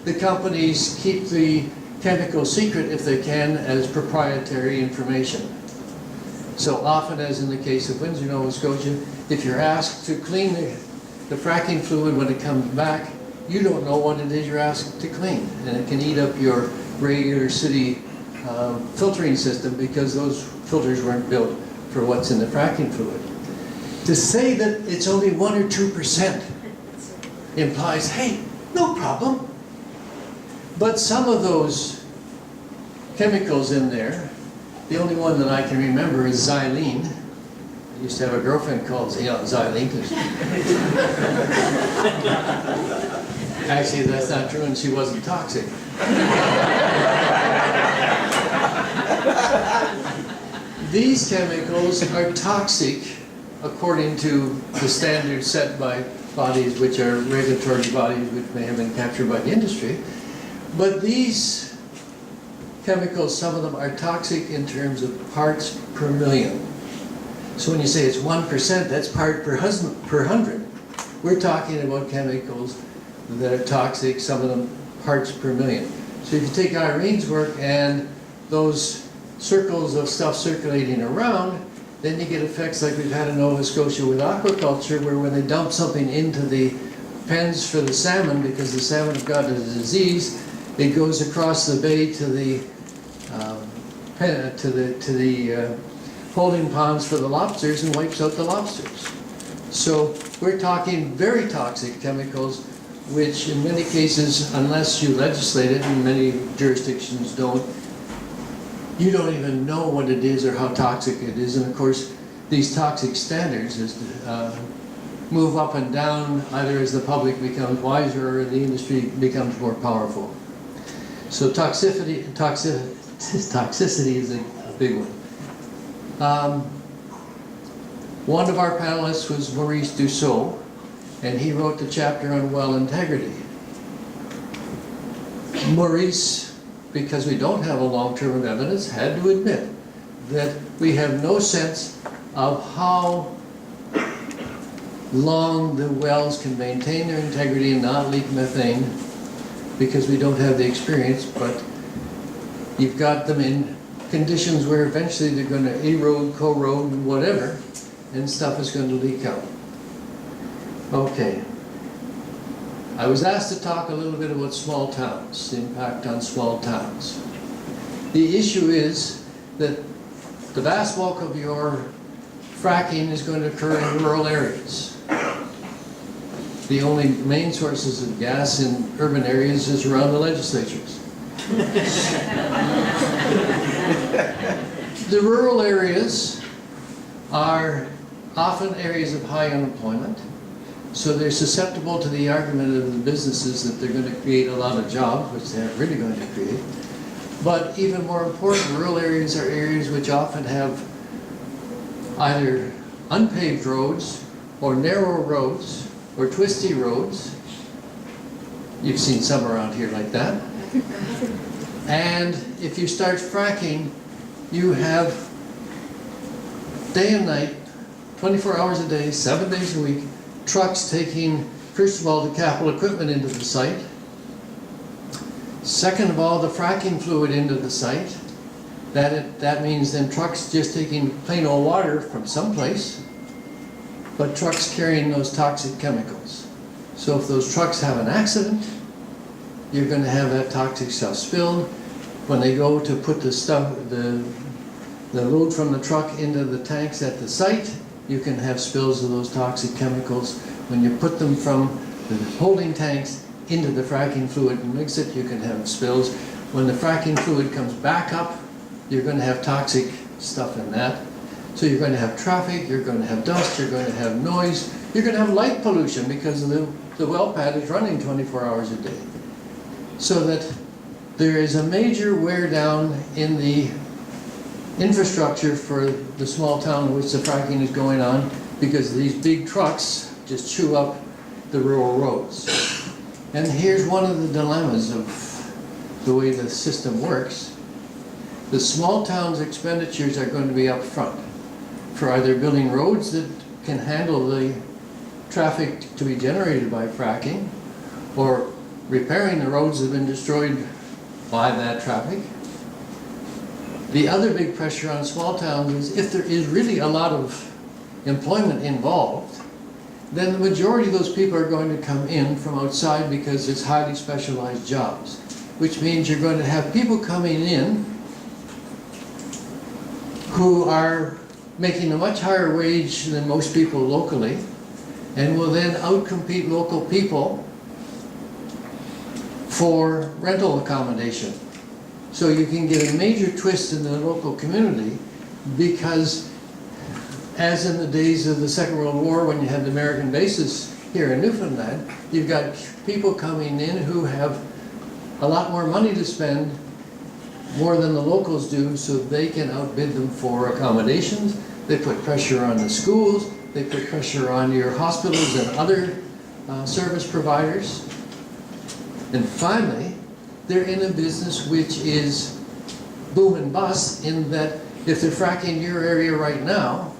the companies keep the chemical secret if they can as proprietary information. So often, as in the case of Windsor, Nova Scotia, if you're asked to clean the fracking fluid when it comes back, you don't know what it is you're asked to clean. And it can eat up your regular city filtering system because those filters weren't built for what's in the fracking fluid. To say that it's only 1 or 2% implies, hey, no problem. But some of those chemicals in there, the only one that I can remember is xylene. I used to have a girlfriend called Xylene. Actually, that's not true, and she wasn't toxic. These chemicals are toxic according to the standards set by bodies which are regulatory bodies which may have been captured by the industry. But these chemicals, some of them are toxic in terms of parts per million. So when you say it's 1%, that's part per 100. We're talking about chemicals that are toxic, some of them parts per million. So if you take Irene's work and those circles of stuff circulating around, then you get effects like we've had in Nova Scotia with aquaculture, where when they dump something into the pens for the salmon, because the salmon have got a disease, it goes across the bay to the holding ponds for the lobsters and wipes out the lobsters. So we're talking very toxic chemicals, which in many cases, unless you legislate it, and many jurisdictions don't, you don't even know what it is or how toxic it is. And of course, these toxic standards move up and down either as the public becomes wiser or the industry becomes more powerful. So toxicity is a big one. One of our panelists was Maurice Dussault, and he wrote the chapter on well integrity. Maurice, because we don't have a long term of evidence, had to admit that we have no sense of how long the wells can maintain their integrity and not leak methane, because we don't have the experience, but you've got them in conditions where eventually they're going to erode, corrode, and whatever, and stuff is going to leak out. Okay. I was asked to talk a little bit about small towns, the impact on small towns. The issue is that the vast bulk of your fracking is going to occur in rural areas. The only main sources of gas in urban areas is around the legislatures. The rural areas are often areas of high unemployment, so they're susceptible to the argument of the businesses that they're going to create a lot of jobs, which they aren't really going to create. But even more important, rural areas are areas which often have either unpaved roads or narrow roads or twisty roads. You've seen some around here like that. And if you start fracking, you have day and night, 24 hours a day, 7 days a week, trucks taking, first of all, the capital equipment into the site. Second of all, the fracking fluid into the site. That means then trucks just taking plain old water from someplace, but trucks carrying those toxic chemicals. So if those trucks have an accident, you're going to have that toxic stuff spilled. When they go to put the stuff, the load from the truck into the tanks at the site, you can have spills of those toxic chemicals. When you put them from the holding tanks into the fracking fluid and mix it, you can have spills. When the fracking fluid comes back up, you're going to have toxic stuff in that. So you're going to have traffic, you're going to have dust, you're going to have noise, you're going to have light pollution because the well pad is running 24 hours a day. So that there is a major wear down in the infrastructure for the small town in which the fracking is going on, because these big trucks just chew up the rural roads. And here's one of the dilemmas of the way the system works. The small town's expenditures are going to be up front for either building roads that can handle the traffic to be generated by fracking, or repairing the roads that have been destroyed by that traffic. The other big pressure on small towns is if there is really a lot of employment involved, then the majority of those people are going to come in from outside because there's highly specialized jobs, which means you're going to have people coming in who are making a much higher wage than most people locally, and will then outcompete local people for rental accommodation. So you can get a major twist in the local community, because as in the days of the Second World War, when you had the American bases here in Newfoundland, you've got people coming in who have a lot more money to spend, more than the locals do, so they can outbid them for accommodations. They put pressure on the schools, they put pressure on your hospitals and other service providers. And finally, they're in a business which is boom and bust, in that if they're fracking your area right now,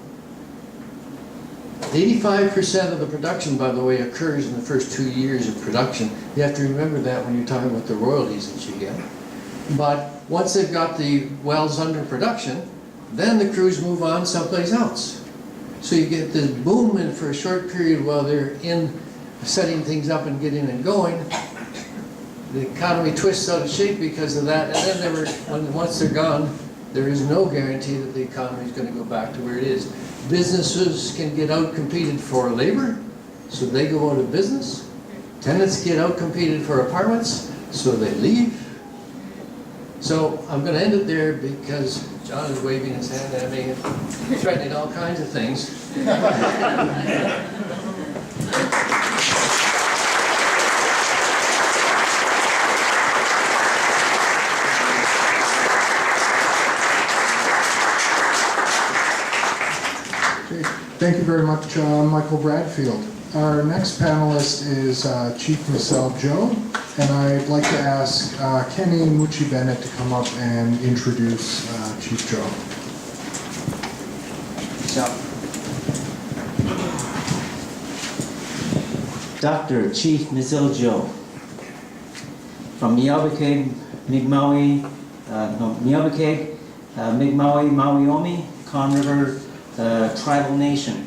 85% of the production, by the way, occurs in the first 2 years of production. You have to remember that when you're talking about the royalties that you get. But once they've got the wells under production, then the crews move on someplace else. So you get this boom in for a short period while they're in setting things up and getting it going. The economy twists out of shape because of that, and then once they're gone, there is no guarantee that the economy is going to go back to where it is. Businesses can get out-competed for labor, so they go out of business. Tenants get out-competed for apartments, so they leave. So I'm going to end it there because John is waving his hand at me and threatening all kinds of things. Thank you very much, Michael Bradfield. Our next panelist is Chief Michelle Joe, and I'd like to ask Kenny Mucci Bennett to come up and introduce Chief Joe. Dr. Chief Michelle Joe from Miawpukek, Mi'kmaq, Miawpukek, Mi'kmaq, Mawi'omi, Conne River tribal nation.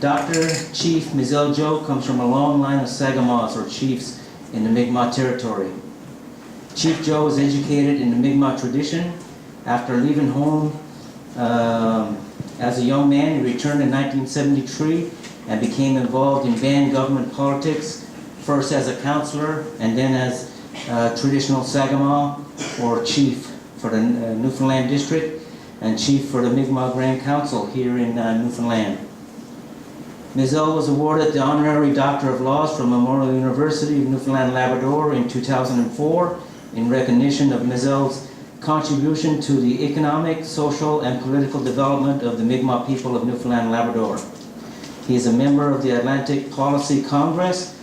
Dr. Chief Michelle Joe comes from a long line of Sagamas, or chiefs, in the Mi'kmaq territory. Chief Joe was educated in the Mi'kmaq tradition. After leaving home as a young man, he returned in 1973 and became involved in band government politics, first as a councillor and then as traditional Sagama, or chief for the Newfoundland district, and chief for the Mi'kmaq Grand Council here in Newfoundland. Michelle was awarded the Honorary Doctor of Laws from Memorial University of Newfoundland Labrador in 2004 in recognition of Michelle's contribution to the economic, social, and political development of the Mi'kmaq people of Newfoundland Labrador. He is a member of the Atlantic Policy Congress,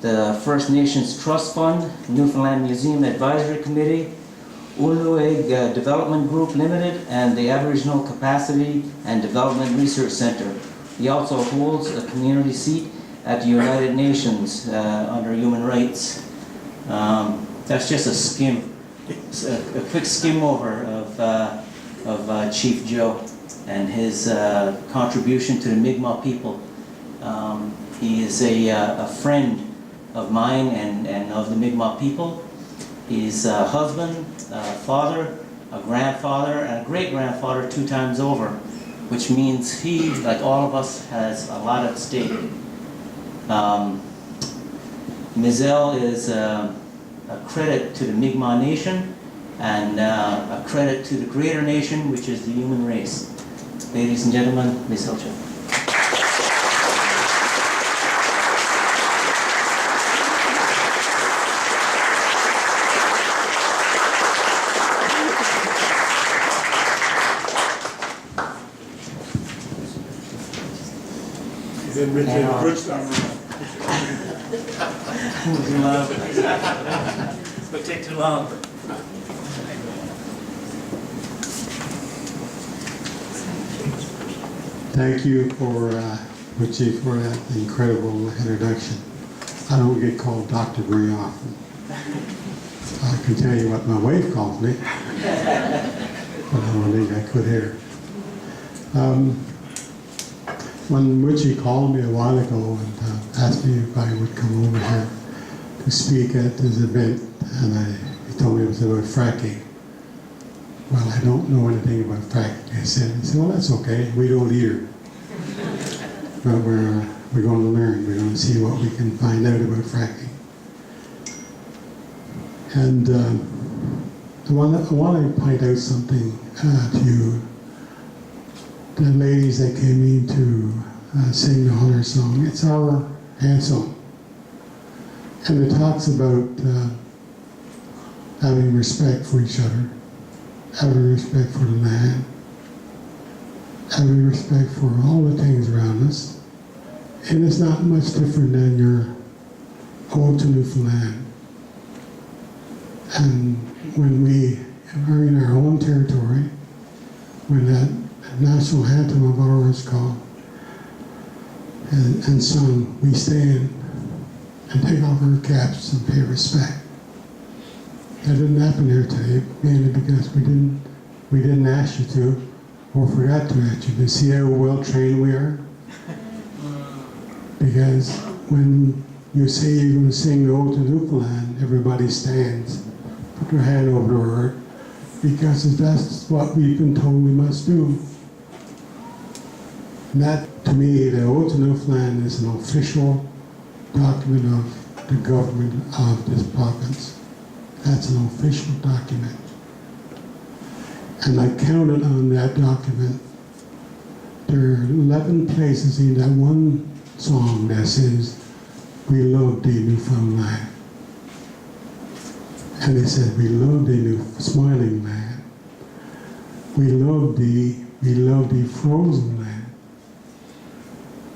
the First Nations Trust Fund, Newfoundland Museum Advisory Committee, Ulnuig Development Group Limited, and the Aboriginal Capacity and Development Research Center. He also holds a community seat at the United Nations under human rights. That's just a skim, a quick skim over of Chief Joe and his contribution to the Mi'kmaq people. He is a friend of mine and of the Mi'kmaq people. He's a husband, a father, a grandfather, and a great-grandfather 2 times over, which means he, like all of us, has a lot at stake. Michelle is a credit to the Mi'kmaq nation and a credit to the greater nation, which is the human race. Ladies and gentlemen, Michelle Joe. Then Richard Brook. Would take too long. Thank you for Richie for that incredible introduction. I don't get called doctor very often. I can tell you what my wife calls me, but I don't think I could here. When Richie called me a while ago and asked me if I would come over here to speak at this event, and he told me it was about fracking. Well, I don't know anything about fracking. He said, well, that's okay. We don't either. But we're going to learn. We're going to see what we can find out about fracking. And I want to point out something to you. The ladies that came in to sing the honor song. It's our anthem. And it talks about having respect for each other, having respect for the land, having respect for all the things around us. And it's not much different than your home to Newfoundland. And when we are in our own territory, when that national anthem of ours is called, and some we stand and take off our caps and pay respect. That didn't happen here today, mainly because we didn't ask you to, or forgot to ask you to. See how well trained we are? Because when you say you're going to sing the Ode to Newfoundland, everybody stands, put their hand over their heart, because that's what we've been told we must do. And that, to me, the Ode to Newfoundland is an official document of the government of this province. That's an official document. And I counted on that document. There are 11 places in that one song that says, "We love thee, Newfoundland." And they said, "We love thee, new smiling land. We love thee, frozen land.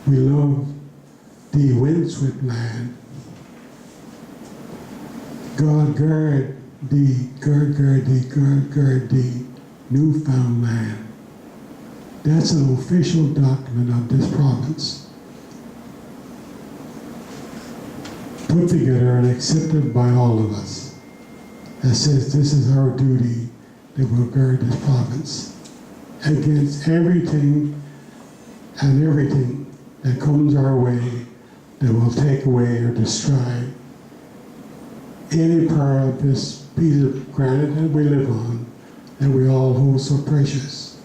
We love thee, windswept land. God guard thee, guard thee, Newfoundland." That's an official document of this province, put together and accepted by all of us, that says this is our duty, that will guard this province against everything and everything that comes our way that will take away or destroy any part of this piece of granite that we live on, that we all hold so precious.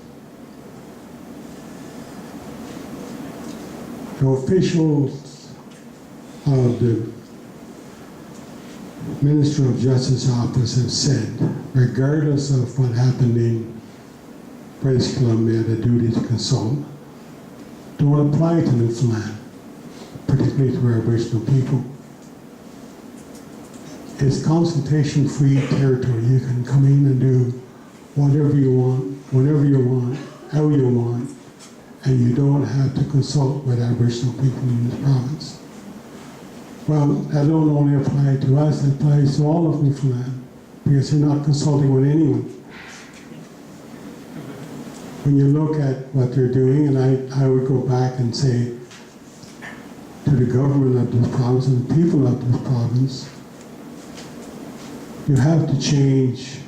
The officials of the Minister of Justice office have said, regardless of what happened in British Columbia, the duty to consult don't apply to Newfoundland, particularly to our Aboriginal people. It's consultation-free territory. You can come in and do whatever you want, whenever you want, how you want, and you don't have to consult with Aboriginal people in this province. Well, that don't only apply to us, it applies to all of Newfoundland, because you're not consulting with anyone. When you look at what they're doing, and I would go back and say to the government of this province and the people of this province, you have to change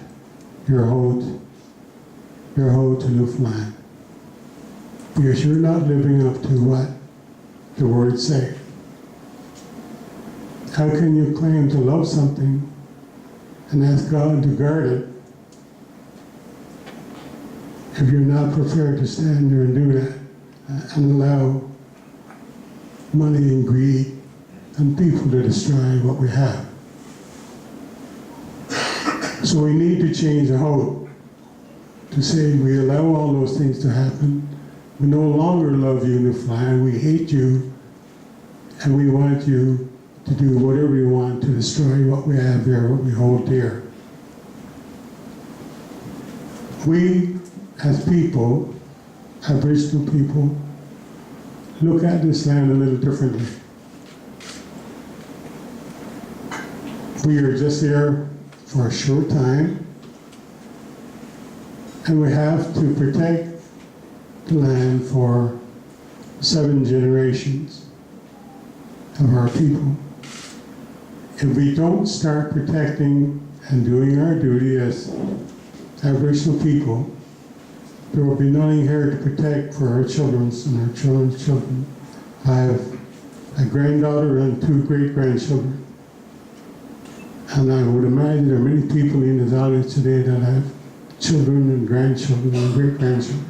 your ode to Newfoundland, because you're not living up to what the words say. How can you claim to love something and ask God to guard it if you're not prepared to stand there and do that and allow money and greed and people to destroy what we have? So we need to change the hope to say we allow all those things to happen. We no longer love you, Newfoundland. We hate you, and we want you to do whatever you want to destroy what we have here, what we hold dear. We, as people, Aboriginal people, look at this land a little differently. We are just here for a short time, and we have to protect the land for 7 generations of our people. If we don't start protecting and doing our duty as Aboriginal people, there will be nothing here to protect for our children's and our children's children. I have a granddaughter and 2 great-grandchildren. And I would imagine there are many people in this audience today that have children and grandchildren and great-grandchildren.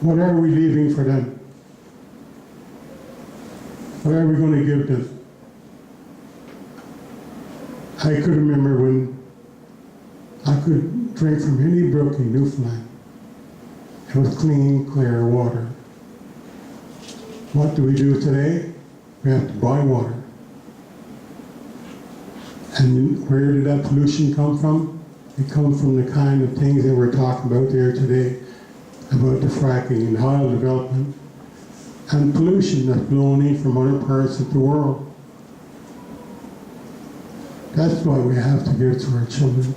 What are we leaving for them? What are we going to give them? I could remember when I could drink from any brook in Newfoundland. It was clean, clear water. What do we do today? We have to buy water. And where did that pollution come from? It comes from the kind of things that we're talking about there today, about the fracking and oil development, and pollution that's blown in from other parts of the world. That's why we have to give to our children.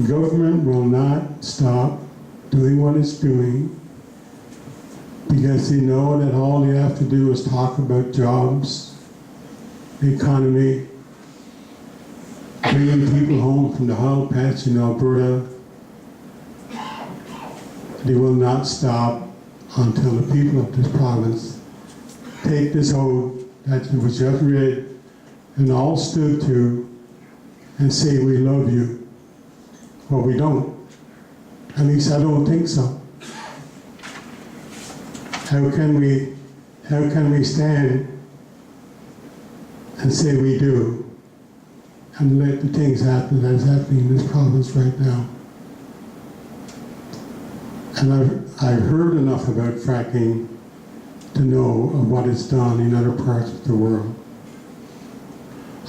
Government will not stop doing what it's doing because they know that all they have to do is talk about jobs, the economy, bringing people home from the oil patch in Alberta. They will not stop until the people of this province take this oath that was just read and all stood to and say, we love you. Well, we don't. At least I don't think so. How can we stand and say we do and let the things happen that's happening in this province right now? And I've heard enough about fracking to know of what it's done in other parts of the world.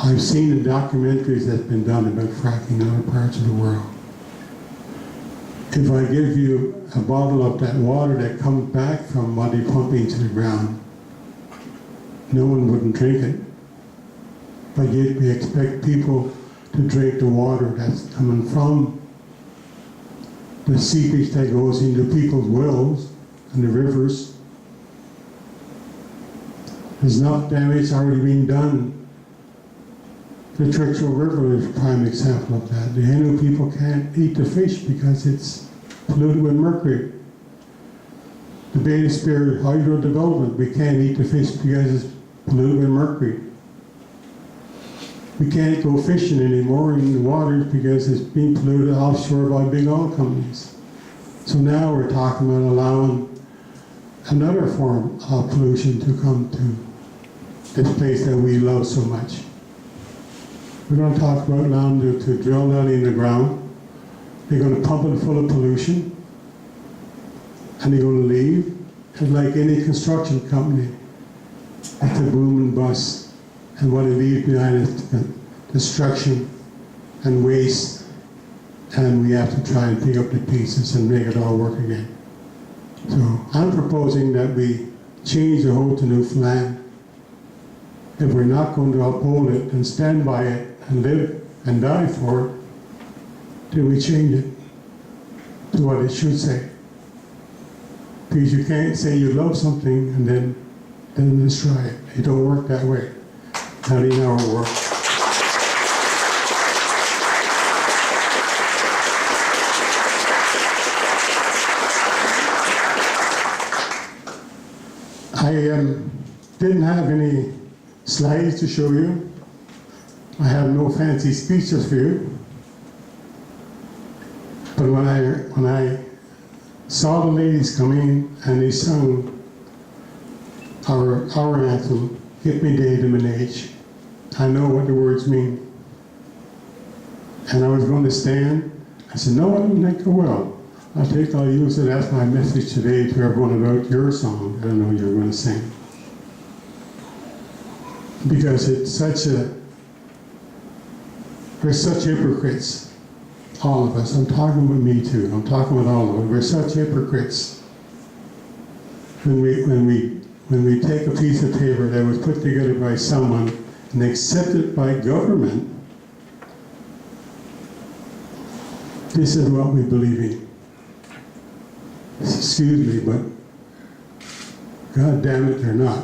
I've seen the documentaries that's been done about fracking in other parts of the world. If I give you a bottle of that water that comes back from muddy pumping to the ground, no one wouldn't drink it. But yet we expect people to drink the water that's coming from the seepage that goes into people's wells and the rivers. There's enough damage already being done. The Churchill River is a prime example of that. The Inuit people can't eat the fish because it's polluted with mercury. The Bay of Spirit hydro development, we can't eat the fish because it's polluted with mercury. We can't go fishing anymore in the waters because it's being polluted offshore by big oil companies. So now we're talking about allowing another form of pollution to come to this place that we love so much. We're going to talk about allowing them to drill down in the ground. They're going to pump it full of pollution, and they're going to leave. And like any construction company, it's a boom and bust. And what it leaves behind is destruction and waste, and we have to try and pick up the pieces and make it all work again. So I'm proposing that we change the whole to Newfoundland. If we're not going to uphold it and stand by it and live and die for it, then we change it to what it should say. Because you can't say you love something and then destroy it. It don't work that way. Not in our work. I didn't have any slides to show you. I have no fancy speeches for you. But when I saw the ladies come in and they sung our anthem, Give Me Datum and Age, I know what the words mean. And I was going to stand. I said, no, I don't think I will. I think I'll use it as my message today to everyone about your song that I know you're going to sing. Because we're such hypocrites, all of us. I'm talking about me too. I'm talking about all of us. We're such hypocrites. When we take a piece of paper that was put together by someone and accepted by government, this is what we believe in. Excuse me, but God damn it, they're not.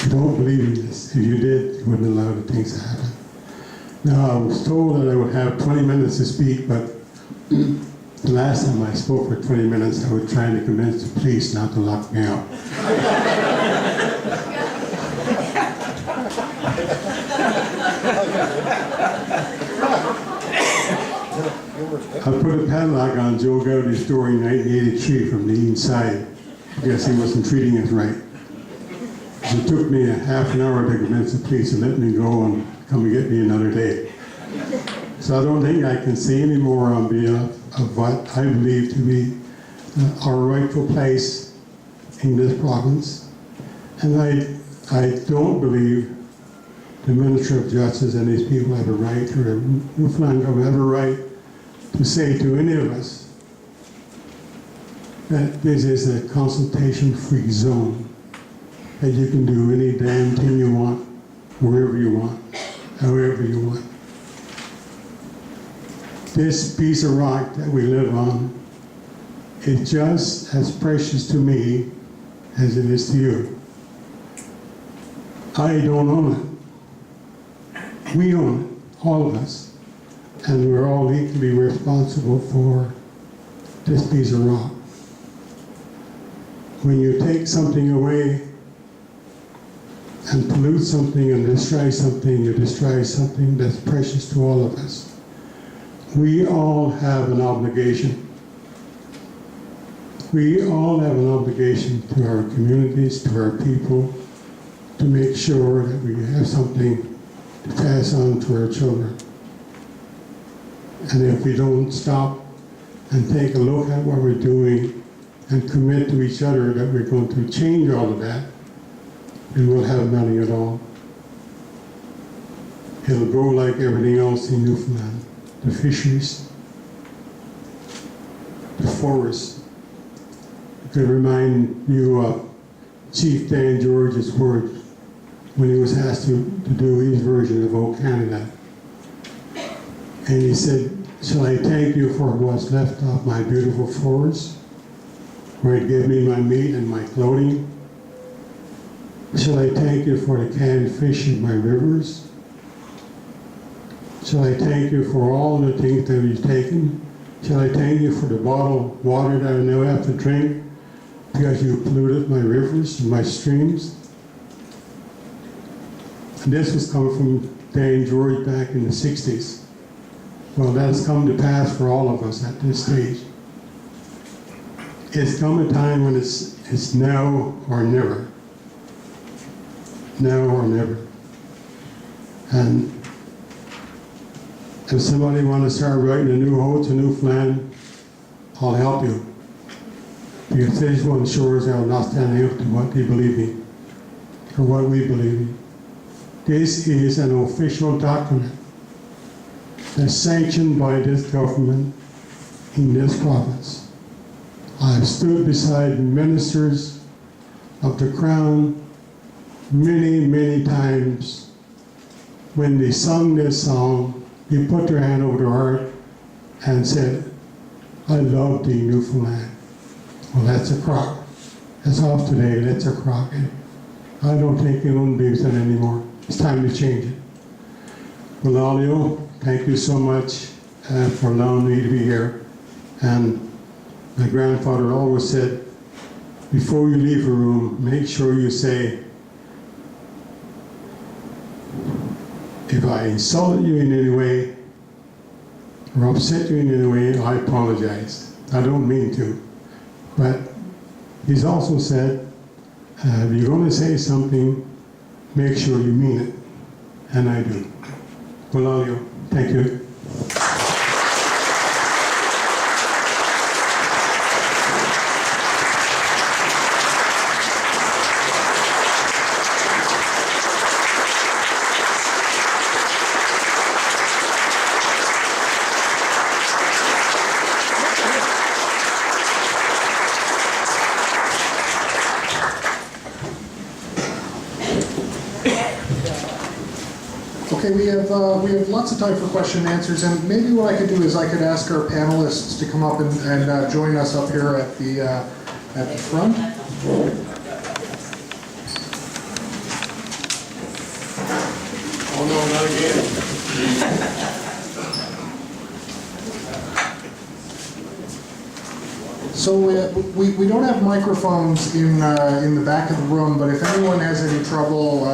You don't believe in this. If you did, you wouldn't allow the things to happen. Now, I was told that I would have 20 minutes to speak, but the last time I spoke for 20 minutes, I was trying to convince the police not to lock me out. I put a padlock on Joe Gowdy's door in 1983 from the inside because he wasn't treating us right. It took me a half an hour to convince the police to let me go and come and get me another day. So I don't think I can say any more on behalf of what I believe to be our rightful place in this province. And I don't believe the Minister of Justice and these people have a right, or the Newfoundland government have a right to say to any of us that this is a consultation-free zone, that you can do any damn thing you want, wherever you want, however you want. This piece of rock that we live on is just as precious to me as it is to you. I don't own it. We own it, all of us. And we're all equally responsible for this piece of rock. When you take something away and pollute something and destroy something, you destroy something that's precious to all of us. We all have an obligation. We all have an obligation to our communities, to our people, to make sure that we have something to pass on to our children. And if we don't stop and take a look at what we're doing and commit to each other that we're going to change all of that, then we'll have nothing at all. It'll go like everything else in Newfoundland. The fisheries, the forests. I could remind you of Chief Dan George's words when he was asked to do his version of O Canada. And he said, "Shall I thank you for what's left of my beautiful forest, where it gave me my meat and my clothing? Shall I thank you for the canned fish in my rivers? Shall I thank you for all the things that you've taken? Shall I thank you for the bottled water that I now have to drink because you polluted my rivers and my streams?" And this was coming from Dan George back in the 60s. Well, that has come to pass for all of us at this stage. It's come a time when it's now or never. Now or never. And if somebody wants to start writing a new ode to Newfoundland, I'll help you. Because this one shores are not standing up to what they believe in, or what we believe in. This is an official document that's sanctioned by this government in this province. I've stood beside ministers of the Crown many, many times when they sung this song. They put their hand over their heart and said, "I love thee, Newfoundland." Well, that's a crock. That's off today. That's a crock. I don't think it won't be that anymore. It's time to change it. Well, Alio, thank you so much for allowing me to be here. And my grandfather always said, before you leave a room, make sure you say, "If I insulted you in any way or upset you in any way, I apologize. I don't mean to." But he's also said, if you're going to say something, make sure you mean it. And I do. Well, thank you. Okay, we have lots of time for question and answers, and maybe what I could do is I could ask our panelists to come up and join us up here at the front. Oh no, not again. So we don't have microphones in the back of the room, but if anyone has any trouble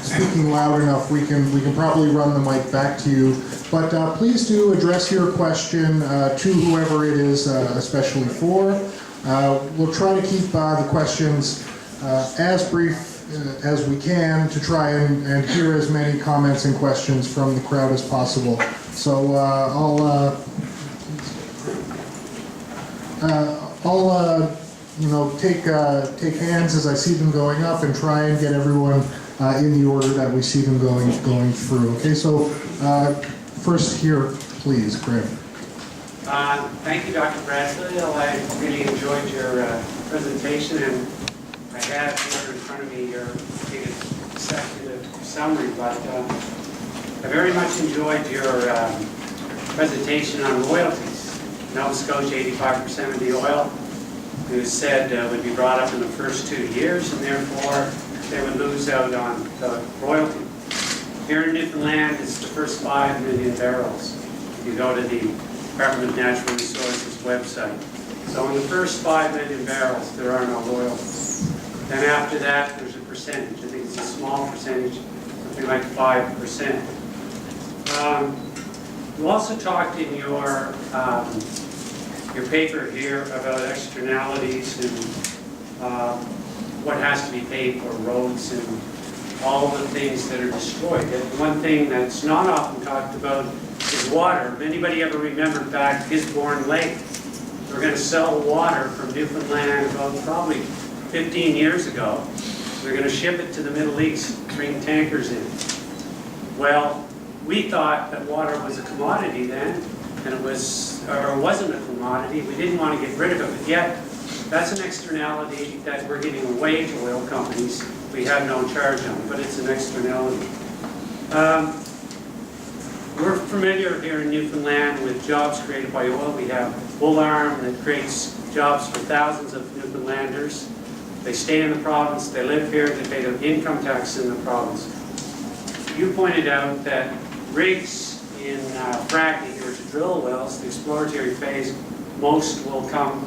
speaking loud enough, we can probably run the mic back to you. But please do address your question to whoever it is, especially for. We'll try to keep the questions as brief as we can to try and hear as many comments and questions from the crowd as possible. So I'll take hands as I see them going up and try and get everyone in the order that we see them going through. Okay, so first here, please, Greg. Thank you, Dr. Bradfield. I really enjoyed your presentation, and I have here in front of me your executive summary, but I very much enjoyed your presentation on royalties. Nova Scotia, 85% of the oil who said would be brought up in the first 2 years, and therefore they would lose out on the royalty. Here in Newfoundland, it's the first 5 million barrels. If you go to the Department of Natural Resources website. So in the first 5 million barrels, there are no royalties. Then after that, there's a percentage. I think it's a small percentage, something like 5%. You also talked in your paper here about externalities and what has to be paid for roads and all the things that are destroyed. And one thing that's not often talked about is water. If anybody ever remembered back Gisborne Lake, they were going to sell water from Newfoundland about probably 15 years ago. They're going to ship it to the Middle East, bring tankers in. Well, we thought that water was a commodity then, and it was, or wasn't a commodity. We didn't want to get rid of it, but yet that's an externality that we're giving away to oil companies. We have no charge on it, but it's an externality. We're familiar here in Newfoundland with jobs created by oil. We have Bull Arm that creates jobs for thousands of Newfoundlanders. They stay in the province, they live here, they pay their income tax in the province. You pointed out that rigs in fracking, or to drill wells, the exploratory phase, most will come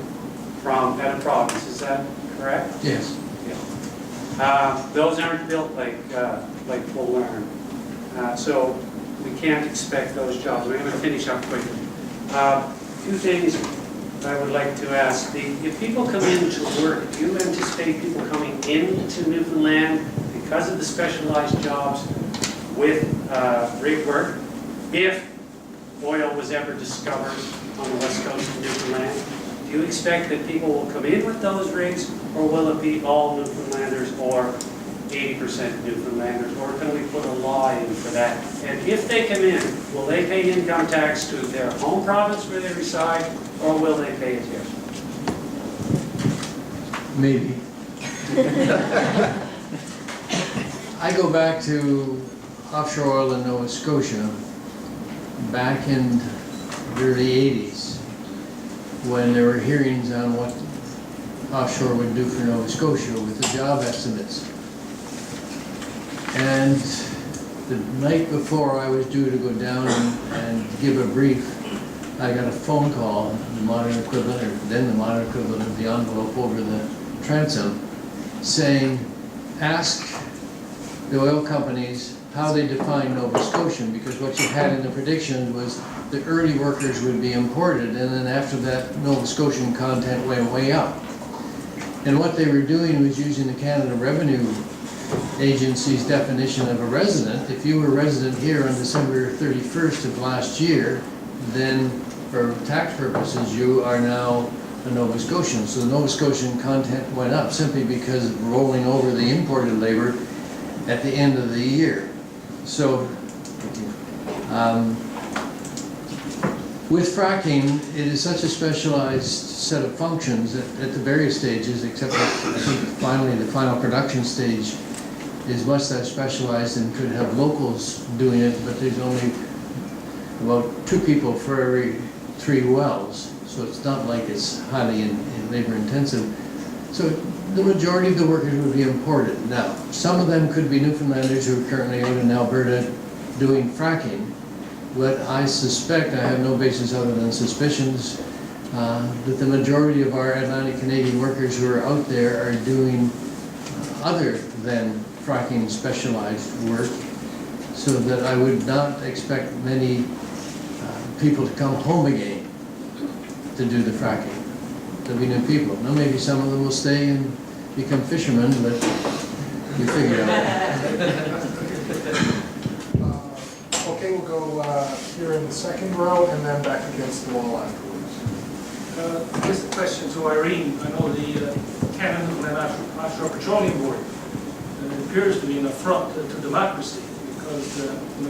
from out of province. Is that correct? Yes. Yeah. Those aren't built like Bull Arm. So we can't expect those jobs. We're going to finish up quickly. Two things I would like to ask. If people come in to work, do you anticipate people coming into Newfoundland because of the specialized jobs with rig work? If oil was ever discovered on the west coast of Newfoundland, do you expect that people will come in with those rigs, or will it be all Newfoundlanders or 80% Newfoundlanders, or can we put a law in for that? And if they come in, will they pay income tax to their home province where they reside, or will they pay it here? Maybe. I go back to offshore oil in Nova Scotia back in the early 80s when there were hearings on what offshore would do for Nova Scotia with the job estimates. And the night before I was due to go down and give a brief, I got a phone call, the modern equivalent, or then the modern equivalent of the envelope over the transom, saying, ask the oil companies how they define Nova Scotian, because what you had in the prediction was the early workers would be imported, and then after that, Nova Scotian content went way up. And what they were doing was using the Canada Revenue Agency's definition of a resident. If you were a resident here on December 31st of last year, then for tax purposes, you are now a Nova Scotian. So the Nova Scotian content went up simply because of rolling over the imported labor at the end of the year. So with fracking, it is such a specialized set of functions at the various stages, except that I think finally the final production stage is much that specialized and could have locals doing it, but there's only about 2 people for every 3 wells. So it's not like it's highly labor intensive. So the majority of the workers would be imported. Now, some of them could be Newfoundlanders who are currently out in Alberta doing fracking, but I suspect, I have no basis other than suspicions, that the majority of our Atlantic Canadian workers who are out there are doing other than fracking specialized work, so that I would not expect many people to come home again to do the fracking. There'll be new people. Now maybe some of them will stay and become fishermen, but we figure it out. Okay, we'll go here in the second row and then back against the wall afterwards. Just a question to Irene. I know the Canada Newfoundland Offshore Petroleum Board appears to be an affront to democracy, because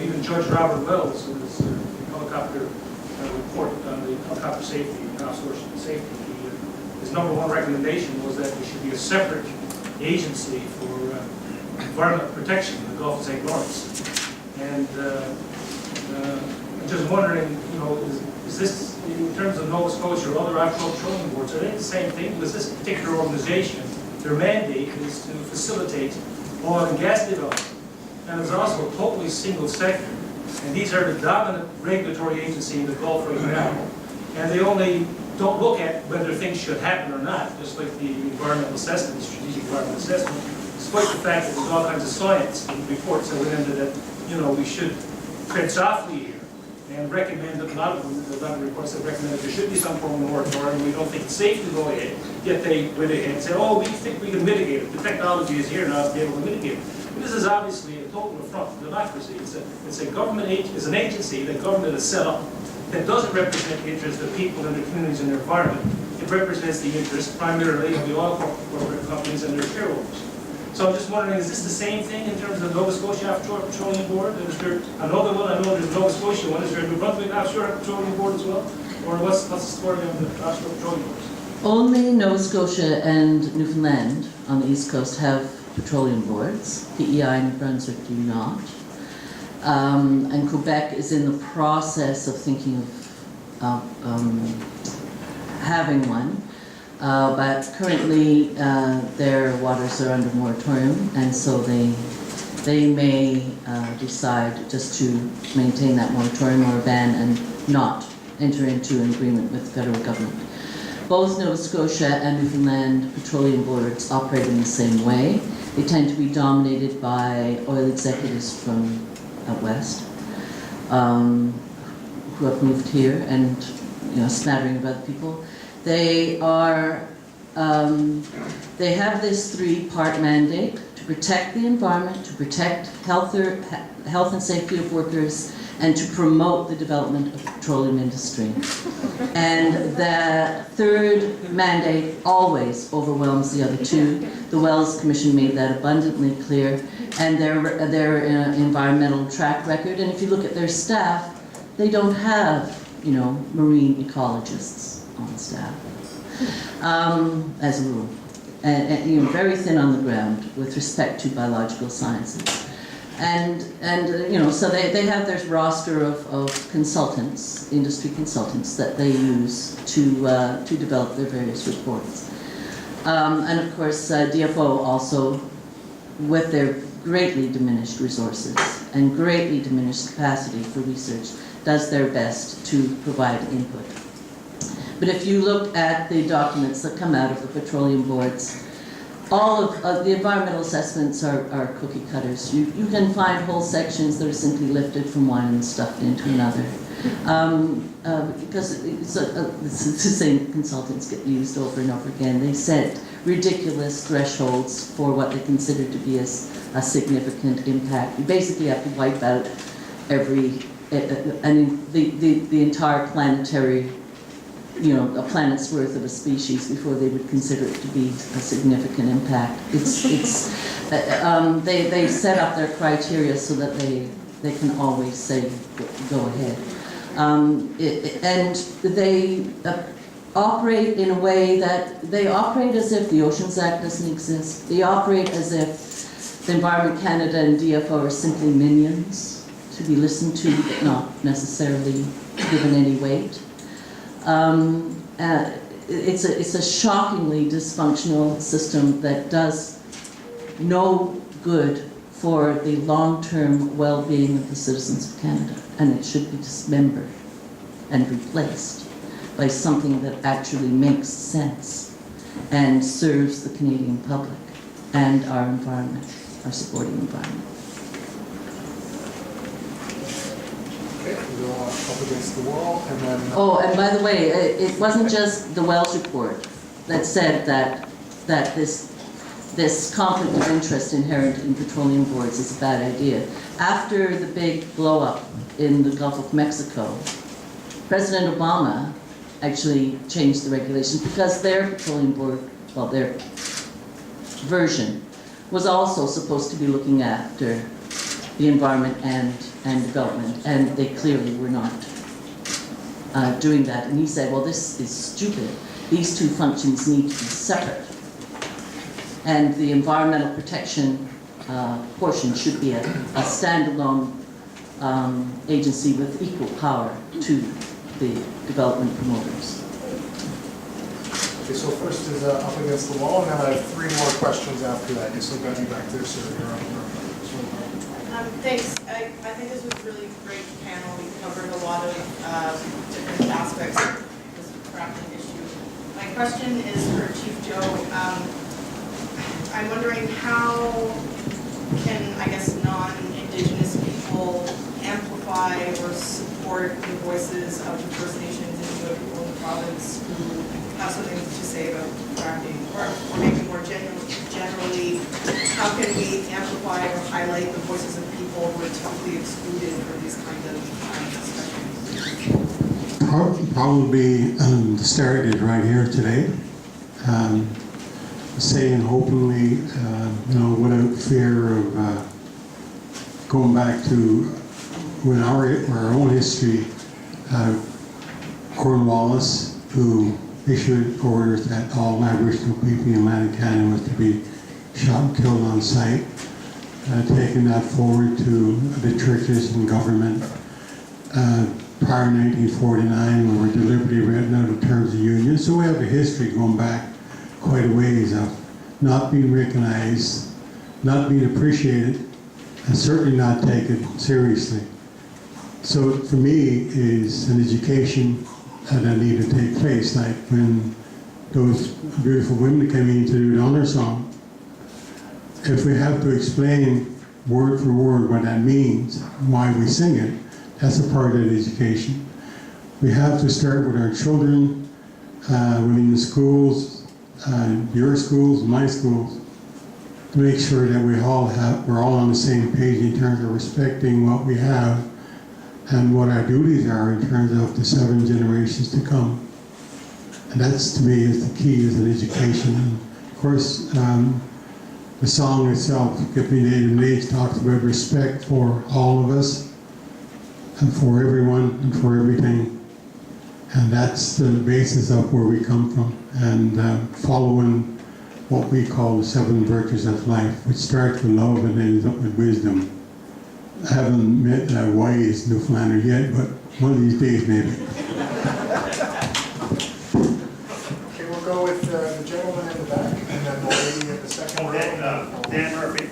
even Judge Robert Wells, who was helicopter report on the helicopter safety and offshore safety, his #1 recommendation was that there should be a separate agency for environmental protection in the Gulf of St. Lawrence. And I'm just wondering, is this in terms of Nova Scotia or other offshore petroleum boards, are they the same thing? Because this particular organization, their mandate is to facilitate oil and gas development. And it's also a totally single sector. And these are the dominant regulatory agency in the Gulf right now. And they only don't look at whether things should happen or not, just like the environmental assessment, the strategic environmental assessment, despite the fact that there's all kinds of science and reports that went into that, we should tread softly here and recommend that a lot of the reports that recommend that there should be some form of moratorium. We don't think it's safe to go ahead, yet they went ahead and said, oh, we think we can mitigate it. The technology is here now to be able to mitigate it. But this is obviously a total affront to democracy. It's a government it's an agency that government has set up that doesn't represent the interests of people and their communities and their environment. It represents the interests primarily of the oil corporate companies and their shareholders. So I'm just wondering, is this the same thing in terms of Nova Scotia Offshore Petroleum Board? Is there another one? I know there's Nova Scotia one. Is there a New Brunswick Offshore Petroleum Board as well? Or what's the story of the offshore petroleum boards? Only Nova Scotia and Newfoundland on the East Coast have petroleum boards. PEI and New Brunswick do not. And Quebec is in the process of thinking of having one. But currently their waters are under moratorium, and so they may decide just to maintain that moratorium or ban and not enter into an agreement with the federal government. Both Nova Scotia and Newfoundland petroleum boards operate in the same way. They tend to be dominated by oil executives from out west who have moved here, and a smattering of other people. They are, they have this three-part mandate: to protect the environment, to protect health and safety of workers, and to promote the development of the petroleum industry. And the third mandate always overwhelms the other two. The Wells Commission made that abundantly clear, and their environmental track record. And if you look at their staff, they don't have, marine ecologists on staff, as a rule, and very thin on the ground with respect to biological sciences, and so they have their roster of consultants, industry consultants, that they use to develop their various reports, and of course DFO also, with their greatly diminished resources and greatly diminished capacity for research, does their best to provide input. But if you look at the documents that come out of the petroleum boards, all of the environmental assessments are cookie cutters. You can find whole sections that are simply lifted from one and stuffed into another. Because it's the same consultants get used over and over again. They set ridiculous thresholds for what they consider to be a significant impact. You basically have to wipe out the entire planetary, a planet's worth of a species before they would consider it to be a significant impact. They set up their criteria so that they can always say, go ahead. And they operate in a way that they operate as if the Oceans Act doesn't exist. They operate as if the Environment Canada and DFO are simply minions to be listened to, but not necessarily given any weight. It's a shockingly dysfunctional system that does no good for the long-term well-being of the citizens of Canada, and it should be dismembered and replaced by something that actually makes sense and serves the Canadian public and our environment, our supporting environment. Okay, we go up against the wall, and then... Oh, and by the way, it wasn't just the Wells report that said that this conflict of interest inherent in petroleum boards is a bad idea. After the big blow-up in the Gulf of Mexico, President Obama actually changed the regulations because their petroleum board, well, their version, was also supposed to be looking after the environment and development, and they clearly were not doing that. And he said, well, this is stupid. These two functions need to be separate. And the environmental protection portion should be a standalone agency with equal power to the development promoters. Okay, so first is up against the wall, and then I have 3 more questions after that. You still got me back there, sir. You're on. Thanks. I think this was a really great panel. We covered a lot of different aspects of this fracking issue. My question is for Chief Joe. I'm wondering how can, I guess, non-Indigenous people amplify or support the voices of the First Nations and Inuit people in the province who have something to say about fracking, or maybe more generally, how can we amplify or highlight the voices of people who are typically excluded from these kind of discussions? Probably the start is right here today. Saying openly, without fear of going back to when our own history, Cornwallis, who issued orders that all Aboriginal people in Atlantic Canada was to be shot and killed on site, taking that forward to the churches and government. Prior to 1949, we were deliberately written out of terms of union. So we have a history going back quite a ways of not being recognized, not being appreciated, and certainly not taken seriously. So for me, is an education that needed to take place, like when those beautiful women came in to do the honor song. If we have to explain word for word what that means, why we sing it, that's a part of education. We have to start with our children, within the schools, your schools, my schools, to make sure that we're all on the same page in terms of respecting what we have and what our duties are in terms of the 7 generations to come. And that's, to me, is the key, is an education. And of course, the song itself, Give Me Native Names, talks about respect for all of us and for everyone and for everything. And that's the basis of where we come from, and following what we call the 7 virtues of life, which starts with love and ends up with wisdom. I haven't met a wise Newfoundlander yet, but one of these days maybe. Okay, we'll go with the gentleman in the back, and then the lady in the second row. Dan Murphy.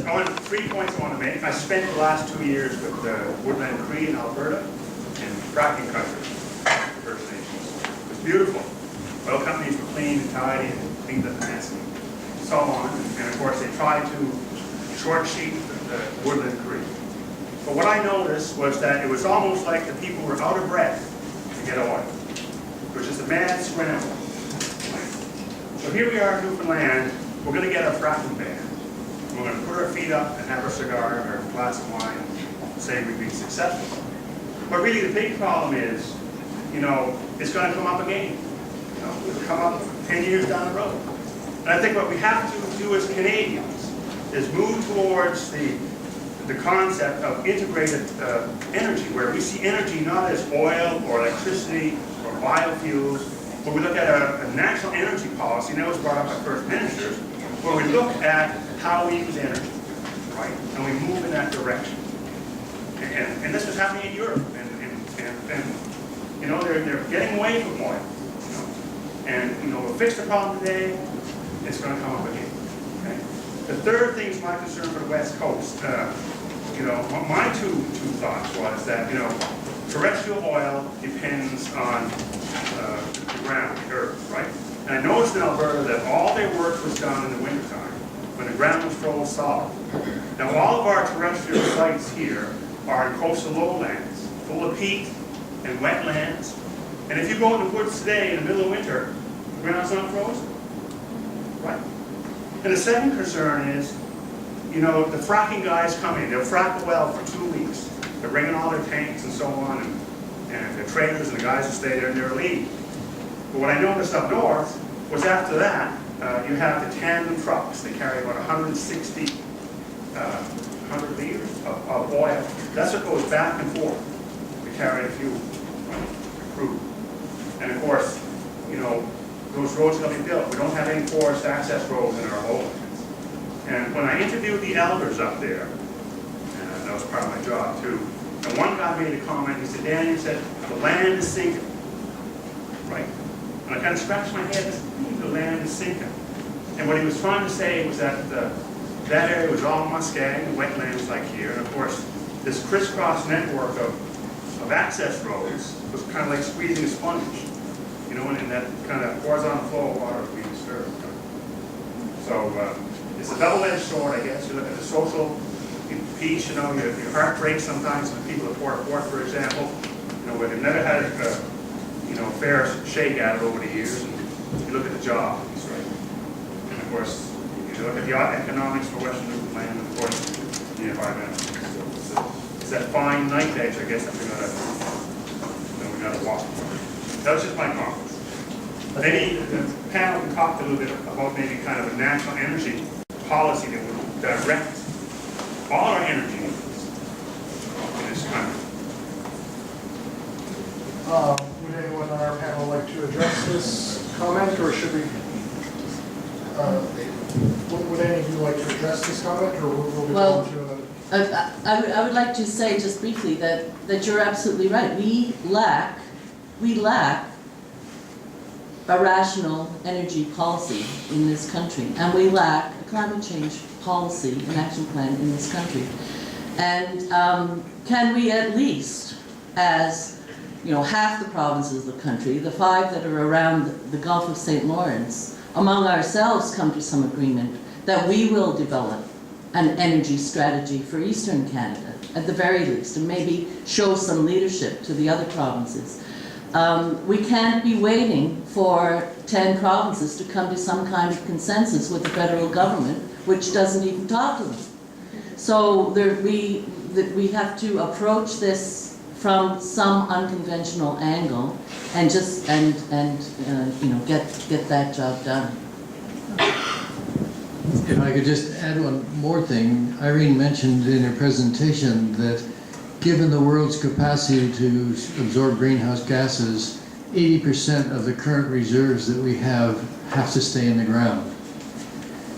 I want 3 points I want to make. I spent the last 2 years with the Woodland Cree in Alberta and fracking country, First Nations. It was beautiful. Oil companies were clean and tidy and cleaned up the mess and so on. And of course, they tried to short sheet the Woodland Cree. But what I noticed was that it was almost like the people were out of breath to get oil. It was just a mad scramble. So here we are in Newfoundland. We're going to get a fracking ban. We're going to put our feet up and have our cigar and our glass of wine and say we've been successful. But really the big problem is, it's going to come up again. It'll come up 10 years down the road. And I think what we have to do as Canadians is move towards the concept of integrated energy, where we see energy not as oil or electricity or biofuels, but we look at a national energy policy, and that was brought up by First Ministers, where we look at how we use energy, right? And we move in that direction. And this was happening in Europe, and they're getting away from oil. And we'll fix the problem today, it's going to come up again. Okay? The third thing is my concern for the West Coast. My two thoughts was that terrestrial oil depends on the ground, the earth, right? And I noticed in Alberta that all their work was done in the wintertime, when the ground was frozen solid. Now all of our terrestrial sites here are in coastal lowlands, full of peat and wetlands. And if you go in the woods today in the middle of winter, the ground's not frozen, right? And the second concern is, the fracking guys come in, they'll frack the well for 2 weeks. They're bringing all their tanks and so on, and the trailers and the guys will stay there and they'll leave. But what I noticed up north was after that, you have the tandem trucks. They carry about 160, 100 liters of oil. That's what goes back and forth to carry the fuel, the crude. And of course, those roads are going to be built. We don't have any forest access roads in our lowlands. And when I interviewed the elders up there, and that was part of my job too, And one guy made a comment, he said, Dan, he said, the land is sinking, right? And I kind of scratched my head, the land is sinking. And what he was trying to say was that that area was all muskeg, wetlands like here, and of course, this crisscross network of access roads was kind of like squeezing a sponge, you know, and that kind of horizontal flow of water was being disturbed. So it's a double-edged sword, I guess. You look at the social piece, you know, your heart breaks sometimes when people at Port, for example, you know, where they've never had a, you know, fair shake at it over the years, and you look at the jobs, right? And of course, you look at the economics for Western Newfoundland, and of course, the environmental. It's that fine knife edge, I guess, that we gotta walk. That was just my comments. Maybe the panel can talk a little bit about maybe kind of a national energy policy that would direct all our energy in this country. Would anyone on our panel like to address this comment, or should we? Would any of you like to address this comment, or will we go on to another? I would like to say just briefly that you're absolutely right. We lack a rational energy policy in this country, and we lack a climate change policy and action plan in this country. And can we at least, as you know, half the provinces of the country, the 5 that are around the Gulf of St. Lawrence, among ourselves come to some agreement that we will develop an energy strategy for Eastern Canada, at the very least, and maybe show some leadership to the other provinces. We can't be waiting for 10 provinces to come to some kind of consensus with the federal government, which doesn't even talk to them. So we have to approach this from some unconventional angle and just you know, get that job done. If I could just add one more thing, Irene mentioned in her presentation that given the world's capacity to absorb greenhouse gases, 80% of the current reserves that we have to stay in the ground.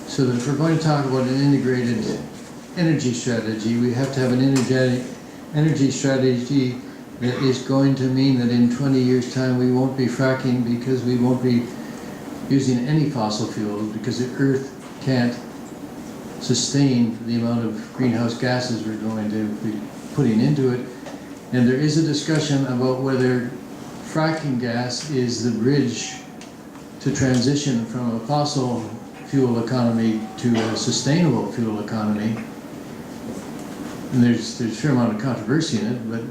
So that if we're going to talk about an integrated energy strategy, we have to have an energy strategy that is going to mean that in 20 years' time we won't be fracking because we won't be using any fossil fuels because the Earth can't sustain the amount of greenhouse gases we're going to be putting into it. And there is a discussion about whether fracking gas is the bridge to transition from a fossil fuel economy to a sustainable fuel economy. And there's a fair amount of controversy in it, but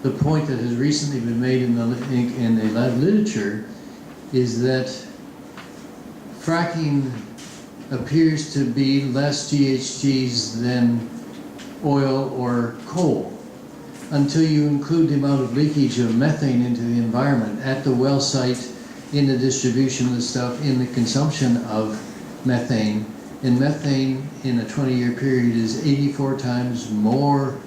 the point that has recently been made in the literature is that fracking appears to be less GHGs than oil or coal until you include the amount of leakage of methane into the environment at the well site, in the distribution of the stuff, in the consumption of methane. And methane in a 20-year period is 84 times more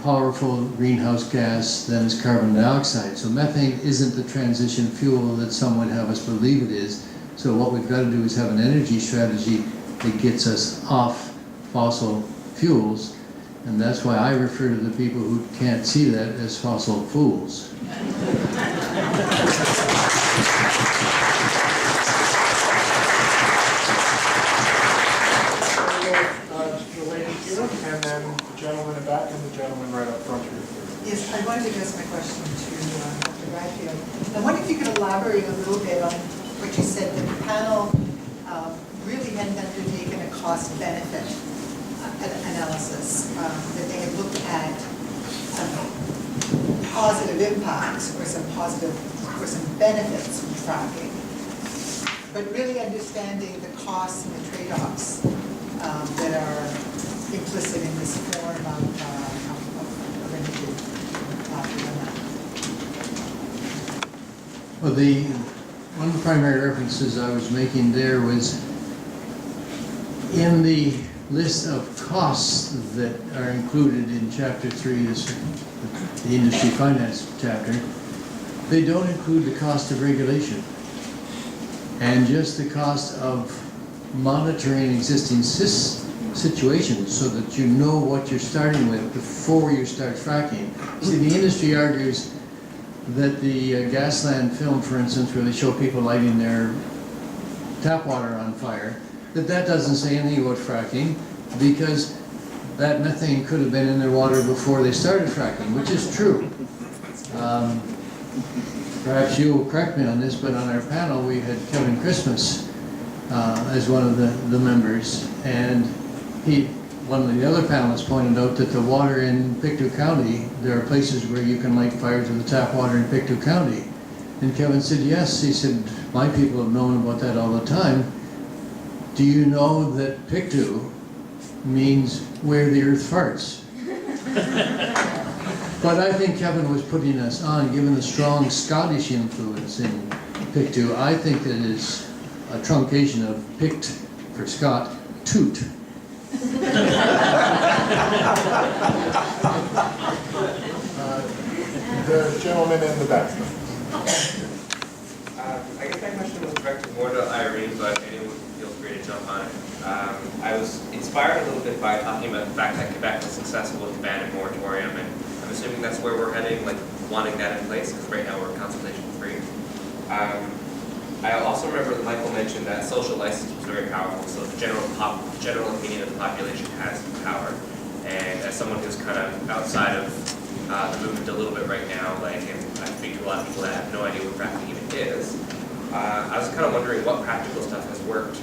powerful greenhouse gas than is carbon dioxide. So methane isn't the transition fuel that some would have us believe it is. So what we've got to do is have an energy strategy that gets us off fossil fuels, and that's why I refer to the people who can't see that as fossil fools. The lady here, and then the gentleman in the back, and the gentleman right up front here. Yes, I wanted to address my question to Dr. Bradfield. I wonder if you could elaborate a little bit on what you said, that the panel really hadn't undertaken a cost-benefit analysis, that they had looked at some positive impacts or some benefits from fracking, but really understanding the costs and the trade-offs that are implicit in this form of energy. Well, one of the primary references I was making there was in the list of costs that are included in Chapter 3, the Industry Finance chapter, they don't include the cost of regulation and just the cost of monitoring existing situations so that you know what you're starting with before you start fracking. See, the industry argues that the Gasland film, for instance, where they show people lighting their tap water on fire, that doesn't say anything about fracking because that methane could have been in their water before they started fracking, which is true. Perhaps you will correct me on this, but on our panel we had Kevin Christmas as one of the members, and one of the other panelists pointed out that the water in Pictou County, there are places where you can light fires with the tap water in Pictou County. And Kevin said, yes. He said, my people have known about that all the time. Do you know that Pictou means where the earth farts? But I think Kevin was putting us on, given the strong Scottish influence in Pictou. I think that is a truncation of Pict for Scott, toot. The gentleman in the back. I guess my question was directed more to Irene, but anyone feel free to jump on it. I was inspired a little bit by talking about the fact that Quebec was successful with the ban and moratorium, and I'm assuming that's where we're heading, like wanting that in place, because right now we're consultation free. I also remember that Michael mentioned that social license was very powerful, so the general opinion of the population has power. And as someone who's kind of outside of the movement a little bit right now, like, and I speak to a lot of people that have no idea what fracking even is, I was kind of wondering what practical stuff has worked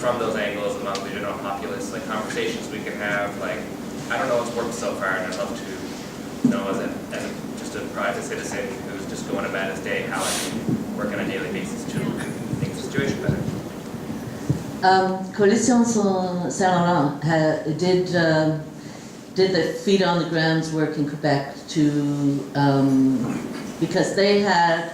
from those angles among the general populace, like conversations we can have, like, I don't know what's worked so far, and I'd love to know as just a private citizen who's just going about his day, how I can work on a daily basis to make the situation better. Coalition Saint-Laurent did the feet on the ground work in Quebec because they had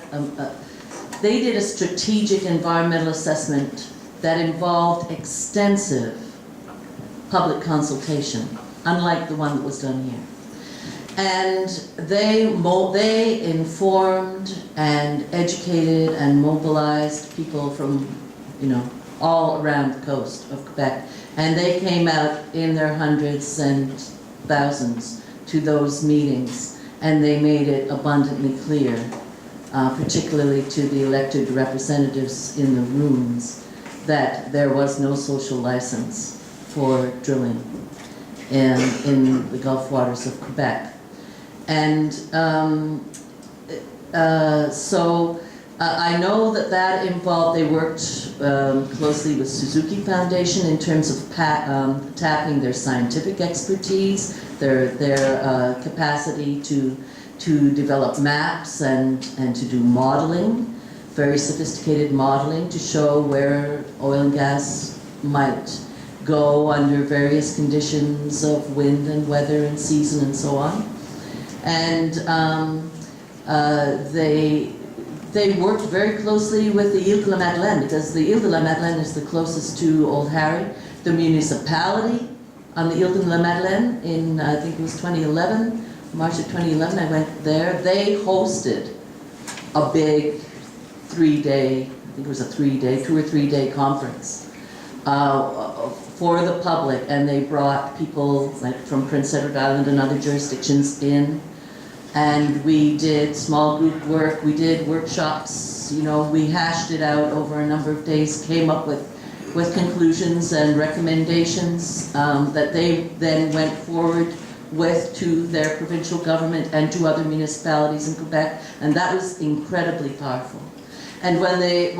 they did a strategic environmental assessment that involved extensive public consultation, unlike the one that was done here. And they informed and educated and mobilized people from, all around the coast of Quebec. And they came out in their hundreds and thousands to those meetings, and they made it abundantly clear, particularly to the elected representatives in the rooms, that there was no social license for drilling in the Gulf waters of Quebec. And so I know that involved, they worked closely with Suzuki Foundation in terms of tapping their scientific expertise, their capacity to develop maps and to do modeling, very sophisticated modeling to show where oil and gas might go under various conditions of wind and weather and season and so on. And they worked very closely with the Ile de la Madeleine, because the Ile de la Madeleine is the closest to Old Harry. The municipality on the Ile de la Madeleine in, I think it was 2011, March of 2011, I went there. They hosted a big 3-day, I think it was a 3-day, 2 or 3 day conference for the public, and they brought people like from Prince Edward Island and other jurisdictions in. And we did small group work, we did workshops, we hashed it out over a number of days, came up with conclusions and recommendations that they then went forward with to their provincial government and to other municipalities in Quebec, and that was incredibly powerful. And when the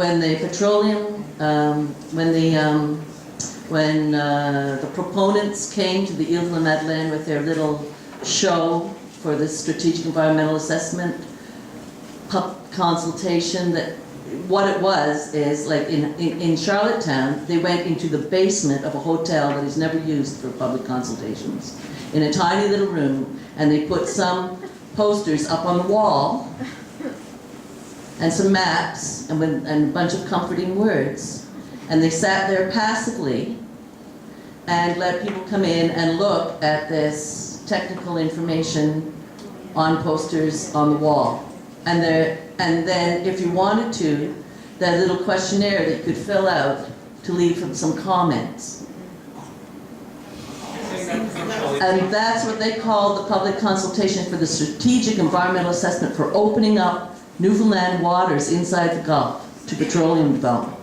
proponents came to the Ile de la Madeleine with their little show for the strategic environmental assessment consultation, that what it was is like in Charlottetown, they went into the basement of a hotel that is never used for public consultations, in a tiny little room, and they put some posters up on the wall and some maps and a bunch of comforting words, and they sat there passively and let people come in and look at this technical information on posters on the wall. And then if you wanted to, that little questionnaire that you could fill out to leave some comments. And that's what they call the public consultation for the strategic environmental assessment for opening up Newfoundland waters inside the Gulf to petroleum development.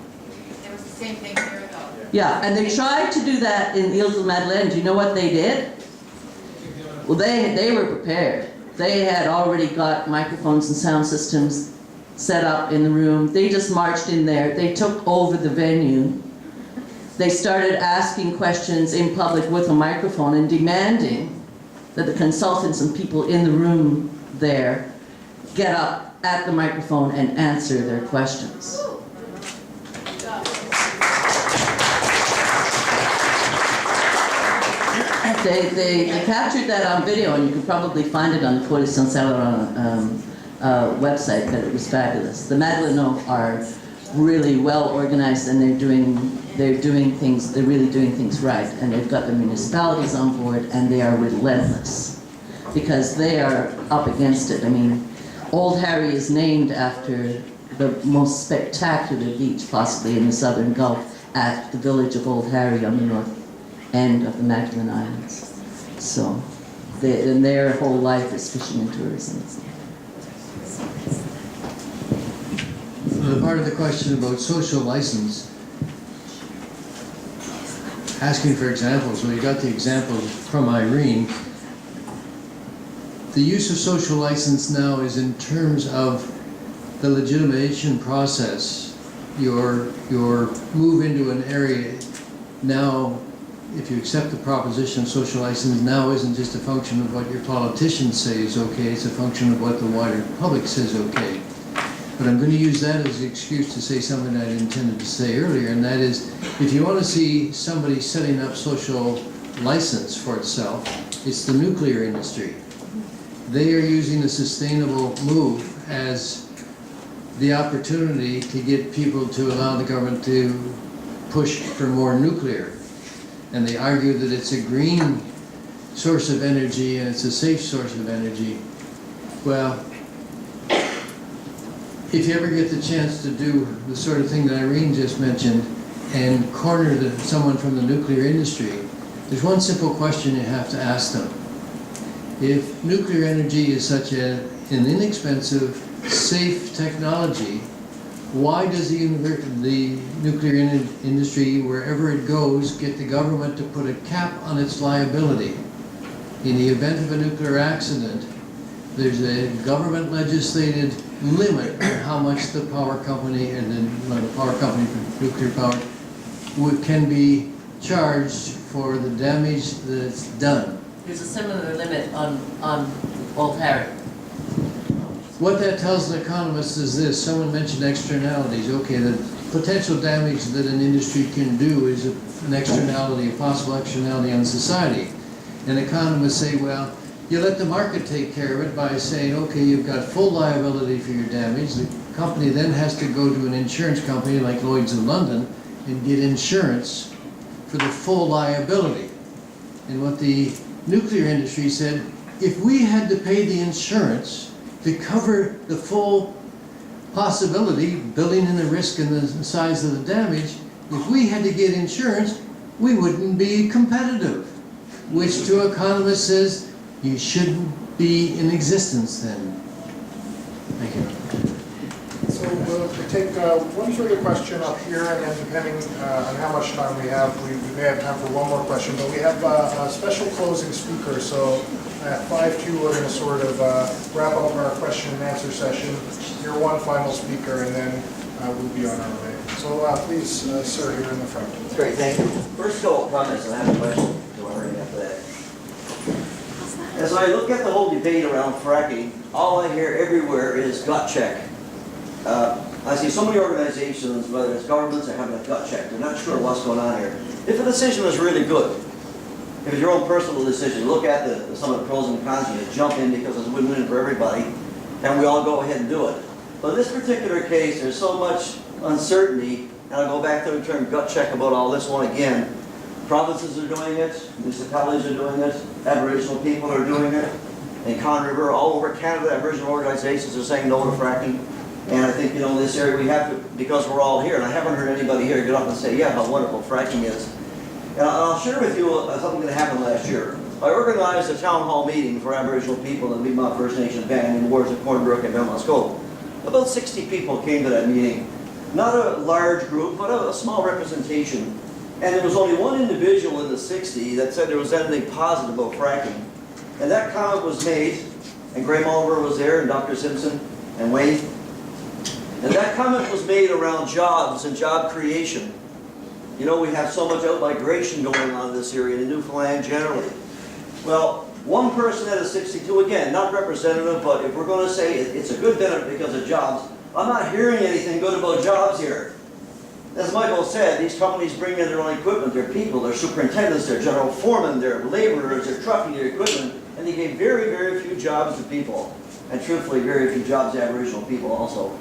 It was the same thing here though. Yeah, and they tried to do that in Île de Madeleine. Do you know what they did? Well, they were prepared. They had already got microphones and sound systems set up in the room. They just marched in there. They took over the venue. They started asking questions in public with a microphone and demanding that the consultants and people in the room there get up at the microphone and answer their questions. They captured that on video, and you can probably find it on the Coalition Salon website, but it was fabulous. The Madelinots are really well organized, and they're really doing things right, and they've got the municipalities on board, and they are relentless because they are up against it. I mean, Old Harry is named after the most spectacular beach possibly in the southern Gulf at the village of Old Harry on the north end of the Magdalen Islands. So, and their whole life is fishing and tourism. The part of the question about social license, asking for examples, well, you got the example from Irene. The use of social license now is in terms of the legitimation process. Your move into an area now, if you accept the proposition of social license, now isn't just a function of what your politicians say is okay, it's a function of what the wider public says okay. But I'm going to use that as an excuse to say something I intended to say earlier, and that is, if you want to see somebody setting up social license for itself, it's the nuclear industry. They are using a sustainable move as the opportunity to get people to allow the government to push for more nuclear. And they argue that it's a green source of energy and it's a safe source of energy. Well, if you ever get the chance to do the sort of thing that Irene just mentioned and corner someone from the nuclear industry, there's one simple question you have to ask them. If nuclear energy is such an inexpensive, safe technology, why does the nuclear industry, wherever it goes, get the government to put a cap on its liability? In the event of a nuclear accident, there's a government legislated limit on how much the power company and then the power company for nuclear power can be charged for the damage that's done. There's a similar limit on Old Harry. What that tells an economist is this: someone mentioned externalities. Okay, the potential damage that an industry can do is an externality, a possible externality on society. And economists say, well, you let the market take care of it by saying, okay, you've got full liability for your damage. The company then has to go to an insurance company like Lloyd's of London and get insurance for the full liability. And what the nuclear industry said, if we had to pay the insurance to cover the full possibility, building in the risk and the size of the damage, if we had to get insurance, we wouldn't be competitive, which to economists says, you shouldn't be in existence then. Thank you. So we'll take one further question up here, and then depending on how much time we have, we may have time for one more question, but we have a special closing speaker, so at 5:02 we're going to sort of wrap up our question and answer session, hear one final speaker, and then we'll be on our way. So please, sir, here in the front. Great, thank you. First of all, comments, and I have a question to Irene after that. As I look at the whole debate around fracking, all I hear everywhere is gut check. I see so many organizations, whether it's governments, are having a gut check. They're not sure what's going on here. If a decision is really good, if it's your own personal decision, look at some of the pros and cons, you jump in because it's a win-win for everybody, and we all go ahead and do it. But in this particular case, there's so much uncertainty, and I'll go back to the term gut check about all this one again. Provinces are doing it, municipalities are doing it, Aboriginal people are doing it. In Conne River, all over Canada, Aboriginal organizations are saying no to fracking. And I think, in this area we have to, because we're all here, and I haven't heard anybody here get up and say, yeah, how wonderful fracking is. And I'll share with you something that happened last year. I organized a town hall meeting for Aboriginal people in the Mi'kmaq First Nation band in wards of Brook and Belmont Scope. About 60 people came to that meeting. Not a large group, but a small representation. And there was only one individual in the 60 that said there was anything positive about fracking. And that comment was made, and Graham Oliver was there, and Dr. Simpson, and Wayne. And that comment was made around jobs and job creation. You know, we have so much out-migration going on in this area, in Newfoundland generally. Well, one person out of 62, again, not representative, but if we're going to say it's a good benefit because of jobs, I'm not hearing anything good about jobs here. As Michael said, these companies bring in their own equipment, their people, their superintendents, their general foremen, their laborers, their trucking, their equipment, and they gave very, very few jobs to people. And truthfully, very few jobs to Aboriginal people also.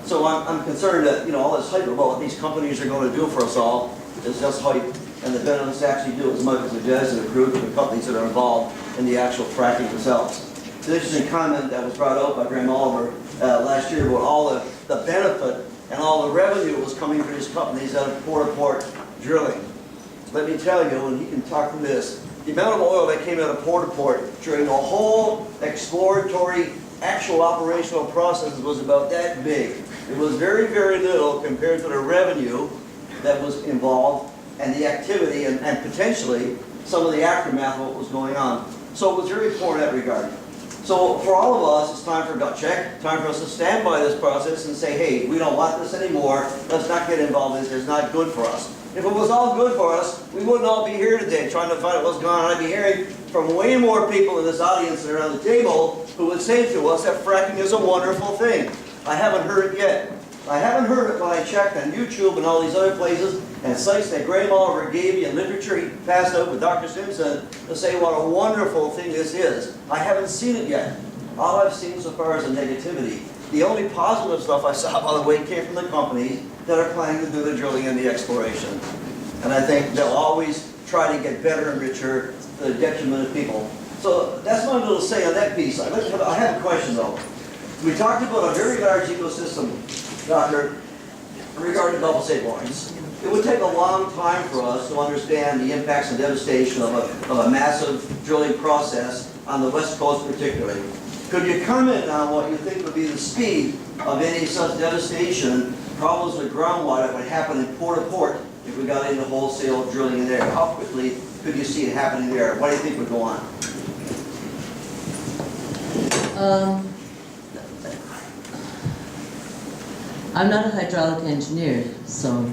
So I'm concerned that, you know, all this hype about what these companies are going to do for us all is just hype, and the benefits actually do as Michael suggested, accrue to the companies that are involved in the actual fracking themselves. It's an interesting comment that was brought out by Graham Oliver last year about all the benefit and all the revenue was coming from these companies out of port-to-port drilling. Let me tell you, and he can talk to this, the amount of oil that came out of port-to-port during the whole exploratory actual operational process was about that big. It was very, very little compared to the revenue that was involved and the activity and potentially some of the aftermath of what was going on. So it was very poor in that regard. So for all of us, it's time for a gut check, time for us to stand by this process and say, hey, we don't want this anymore, let's not get involved in this, it's not good for us. If it was all good for us, we wouldn't all be here today trying to find out what's going on. I'd be hearing from way more people in this audience and around the table who would say to us that fracking is a wonderful thing. I haven't heard it yet. I haven't heard it when I checked on YouTube and all these other places and sites that Graham Oliver gave me and literature he passed out with Dr. Simpson to say what a wonderful thing this is. I haven't seen it yet. All I've seen so far is the negativity. The only positive stuff I saw, by the way, came from the companies that are planning to do the drilling and the exploration. And I think they'll always try to get better and richer to the detriment of people. So that's my little say on that piece. I have a question though. We talked about a very large ecosystem, Doctor, regarding double state warrants. It would take a long time for us to understand the impacts and devastation of a massive drilling process on the West Coast particularly. Could you comment on what you think would be the speed of any such devastation, problems with groundwater that would happen in port-to-port if we got into wholesale drilling in there? How quickly could you see it happening there? What do you think would go on? I'm not a hydraulic engineer, so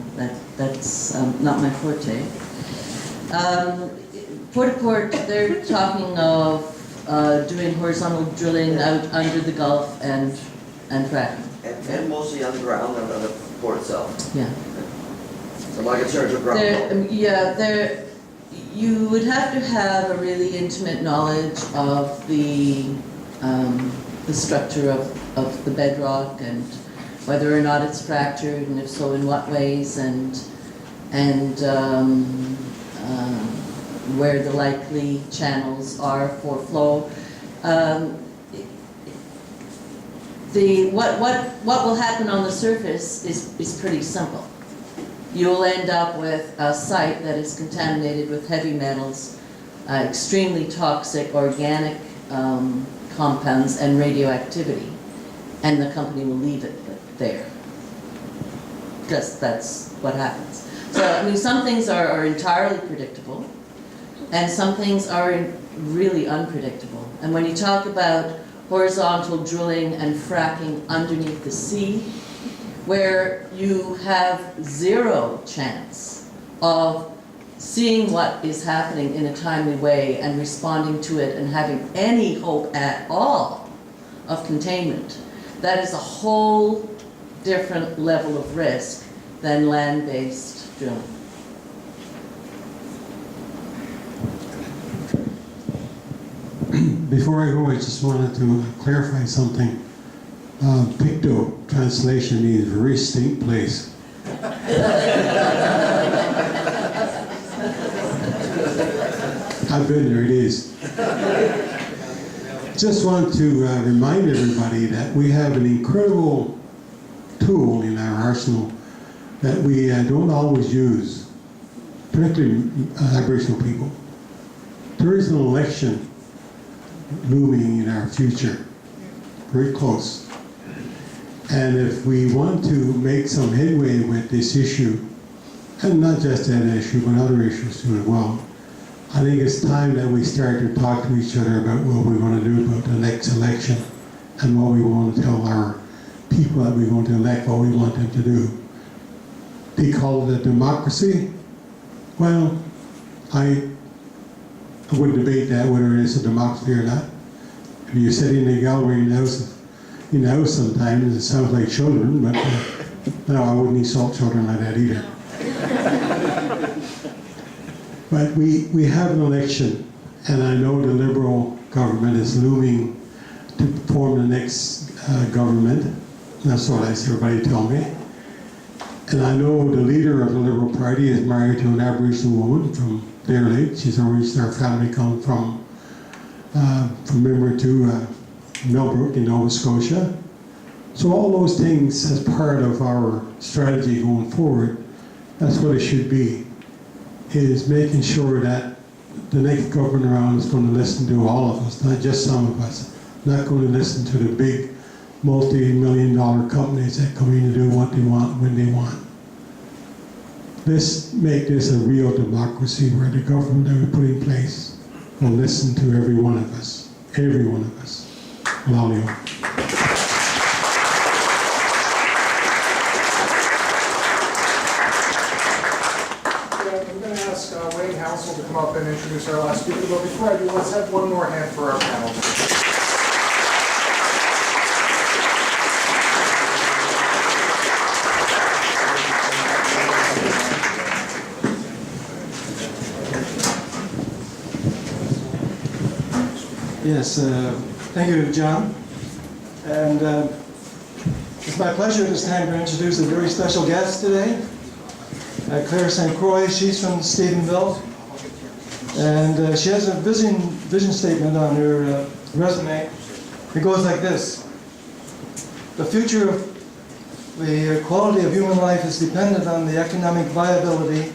that's not my forte. Port-to-port, they're talking of doing horizontal drilling out under the Gulf and fracking. And mostly on the ground and on the port itself. Yeah. So my concerns are ground. Yeah, you would have to have a really intimate knowledge of the structure of the bedrock and whether or not it's fractured, and if so, in what ways, and where the likely channels are for flow. What will happen on the surface is pretty simple. You'll end up with a site that is contaminated with heavy metals, extremely toxic organic compounds, and radioactivity, and the company will leave it there, because that's what happens. So, I mean, some things are entirely predictable, and some things are really unpredictable. And when you talk about horizontal drilling and fracking underneath the sea, where you have zero chance of seeing what is happening in a timely way and responding to it and having any hope at all of containment, that is a whole different level of risk than land-based drilling. Before I go, I just wanted to clarify something. Picto translation means very stink place. I've been there, it is. Just want to remind everybody that we have an incredible tool in our arsenal that we don't always use, particularly Aboriginal people, there is an election looming in our future, very close. And if we want to make some headway with this issue, and not just that issue, but other issues too as well, I think it's time that we start to talk to each other about what we want to do about the next election and what we want to tell our people that we want to elect, what we want them to do. They call it a democracy. Well, I wouldn't debate that, whether it is a democracy or not. If you sit in the gallery in the house sometimes, it sounds like children, but no, I wouldn't insult children like that either. But we have an election, and I know the Liberal government is looming to form the next government. That's what everybody tell me. And I know the leader of the Liberal Party is married to an Aboriginal woman from Clear Lake. Their family come from member to Brook in Nova Scotia. So all those things as part of our strategy going forward, that's what it should be, is making sure that the next government around is going to listen to all of us, not just some of us. Not going to listen to the big multi-million-dollar companies that come in to do what they want when they want. Let's make this a real democracy where the government that we put in place will listen to every one of us. Every one of us. Lalio. I'm going to ask Wayne Housel to come up and introduce our last speaker, but before I do, let's have one more hand for our panel. Yes, thank you, John. And it's my pleasure this time to introduce a very special guest today, Claire St. Croix. She's from Stephenville, and she has a vision statement on her resume. It goes like this: the future of the quality of human life is dependent on the economic viability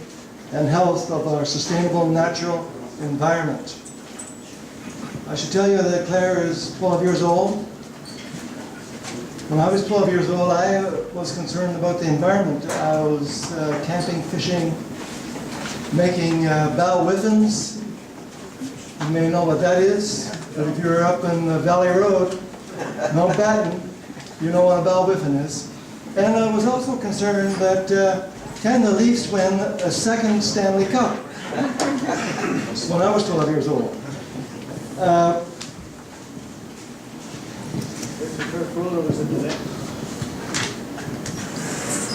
and health of our sustainable natural environment. I should tell you that Claire is 12 years old. When I was 12 years old, I was concerned about the environment. I was camping, fishing, making bow whiffins. You may know what that is, but if you're up in Valley Road, Mountbatten, you know what a bow whiffin is. And I was also Concerned that can the Leafs win a second Stanley Cup? When I was 12 years old.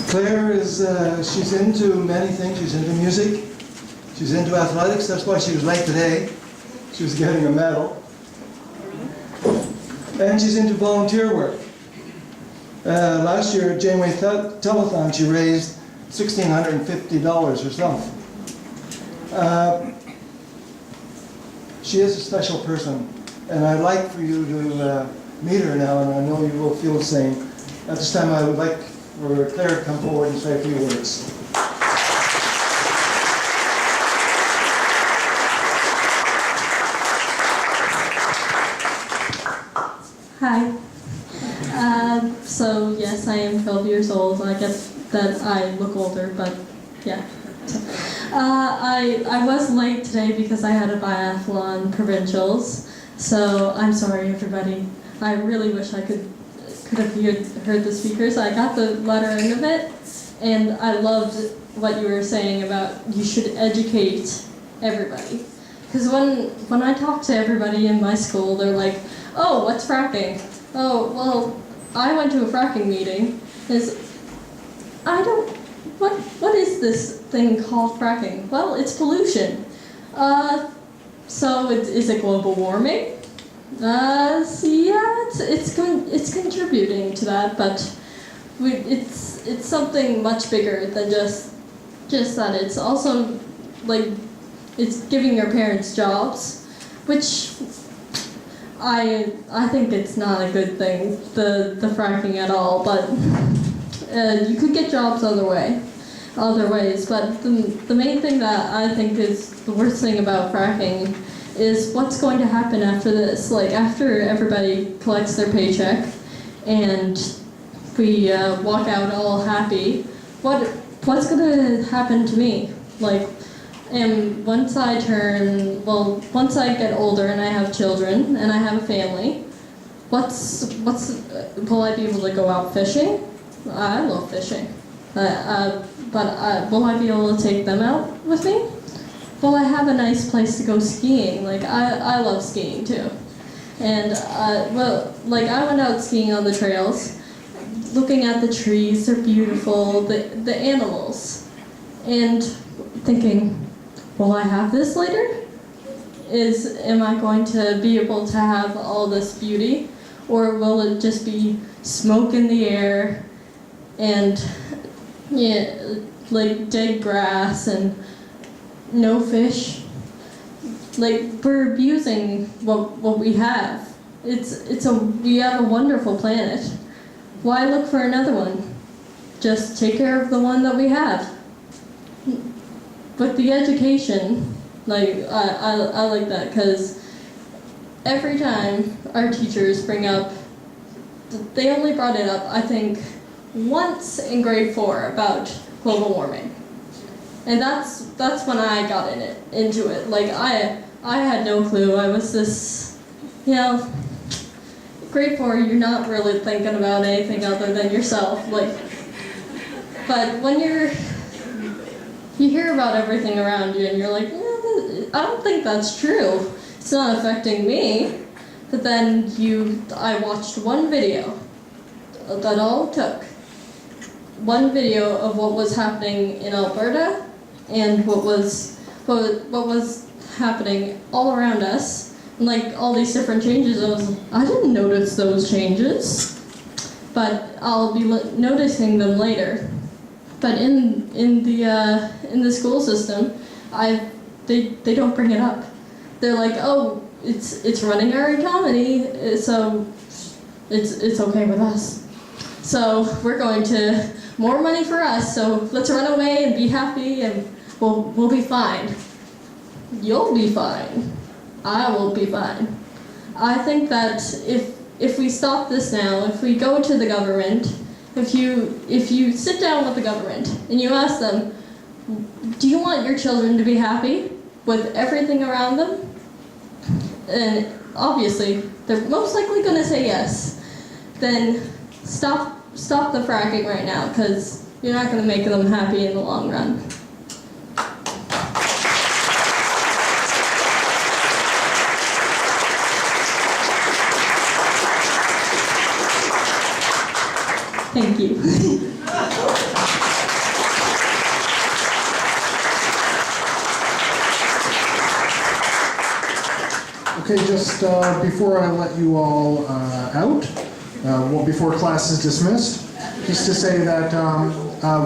Claire is, she's into many things. She's into music. She's into athletics. That's why she was late today. She was getting a medal. And she's into volunteer work. Last year at Janeway Telethon, she raised $1,650 herself. She is a special person, and I'd like for you to meet her now, and I know you will feel the same. At this time, I would like for Claire to come forward and say a few words. Hi. So yes, I am 12 years old. I guess that I look older, but yeah. I was late today because I had a biathlon provincials, so I'm sorry everybody. I really wish I could have heard the speakers. I got the latter end of it, and I loved what you were saying about you should educate everybody. Because when I talk to everybody in my school, they're like, oh, what's fracking? Oh, well, I went to a fracking meeting. What is this thing called fracking? Well, it's pollution. So is it global warming? Yeah, it's contributing to that, but it's something much bigger than just that. It's also like it's giving your parents jobs, which I think it's not a good thing, the fracking at all, but you could get jobs other ways. But the main thing that I think is the worst thing about fracking is what's going to happen after this. Like after everybody collects their paycheck and we walk out all happy, what's going to happen to me? Like, and once I get older and I have children and I have a family, will I be able to go out fishing? I love fishing. But will I be able to take them out with me? Will I have a nice place to go skiing? Like, I love skiing too. And, I went out skiing on the trails, looking at the trees, they're beautiful, the animals, and thinking, will I have this later? Am I going to be able to have all this beauty? Or will it just be smoke in the air and like dead grass and no fish? Like, we're abusing what we have. We have a wonderful planet. Why look for another one? Just take care of the one that we have. But the education, like, I like that, because every time our teachers bring up, they only brought it up, I think, once in grade 4 about global warming. And that's when I got into it. Like, I had no clue. I was this, grade 4, you're not really thinking about anything other than yourself. Like, but when you hear about everything around you and you're like, I don't think that's true. It's not affecting me. But then I watched one video. That all it took. One video of what was happening in Alberta and what was happening all around us, and like all these different changes. I didn't notice those changes, but I'll be noticing them later. But in the school system, they don't bring it up. They're like, oh, it's running our economy, so it's okay with us. So we're going to more money for us. So let's run away and be happy, and we'll be fine. You'll be fine. I will be fine. I think that if we stop this now, if we go to the government, if you sit down with the government and you ask them, do you want your children to be happy with everything around them? And obviously, they're most likely going to say yes. Then stop the fracking right now, because you're not going to make them happy in the long run. Thank you. Okay, just before I let you all out, before class is dismissed, just to say that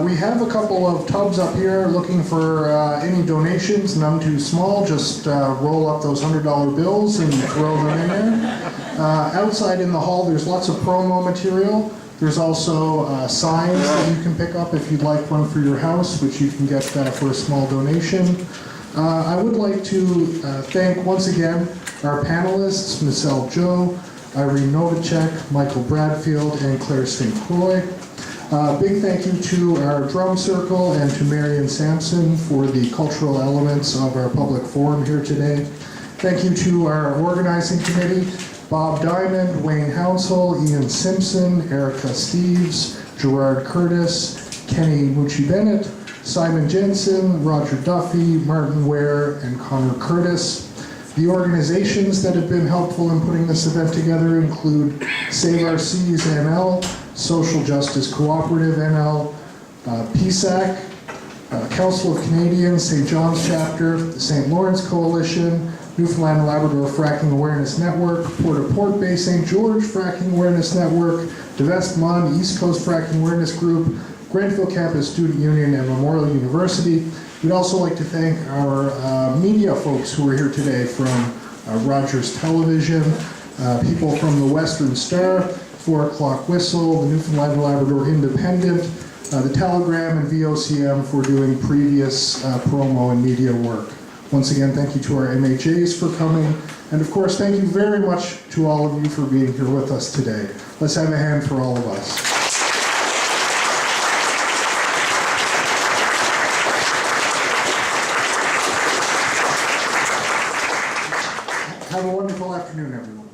we have a couple of tubs up here looking for any donations, none too small. Just roll up those $100 bills and throw them in there. Outside in the hall, there's lots of promo material. There's also signs that you can pick up if you'd like one for your house, which you can get for a small donation. I would like to thank once again our panelists, Michelle Joe, Irene Novaczek, Michael Bradfield, and Claire St. Croix. Big thank you to our drum circle and to Ian Simpson for the cultural elements of our public forum here today. Thank you to our organizing committee, Bob Diamond, Wayne Hounsell, Ian Simpson, Erica Steves, Gerard Curtis, Kenny Mucci-Bennett, Simon Jensen, Roger Duffy, Martin Ware, and Connor Curtis. The organizations that have been helpful in putting this event together include Save Our Seas NL, Social Justice Cooperative NL, PSAC, Council of Canadians, St. John's Chapter, the St. Lawrence Coalition, Newfoundland and Labrador Fracking Awareness Network, Port Bay St. George Fracking Awareness Network, Devestmont East Coast Fracking Awareness Group, Grenfell Campus Student Union, and Memorial University. We'd also like to thank our media folks who are here today from Rogers Television, people from the Western Star, 4 O'Clock Whistle, the Newfoundland and Labrador Independent, the Telegram, and VOCM for doing previous promo and media work. Once again, thank you to our MHAs for coming. And of course, thank you very much to all of you for being here with us today. Let's have a hand for all of us. Have a wonderful afternoon, everyone.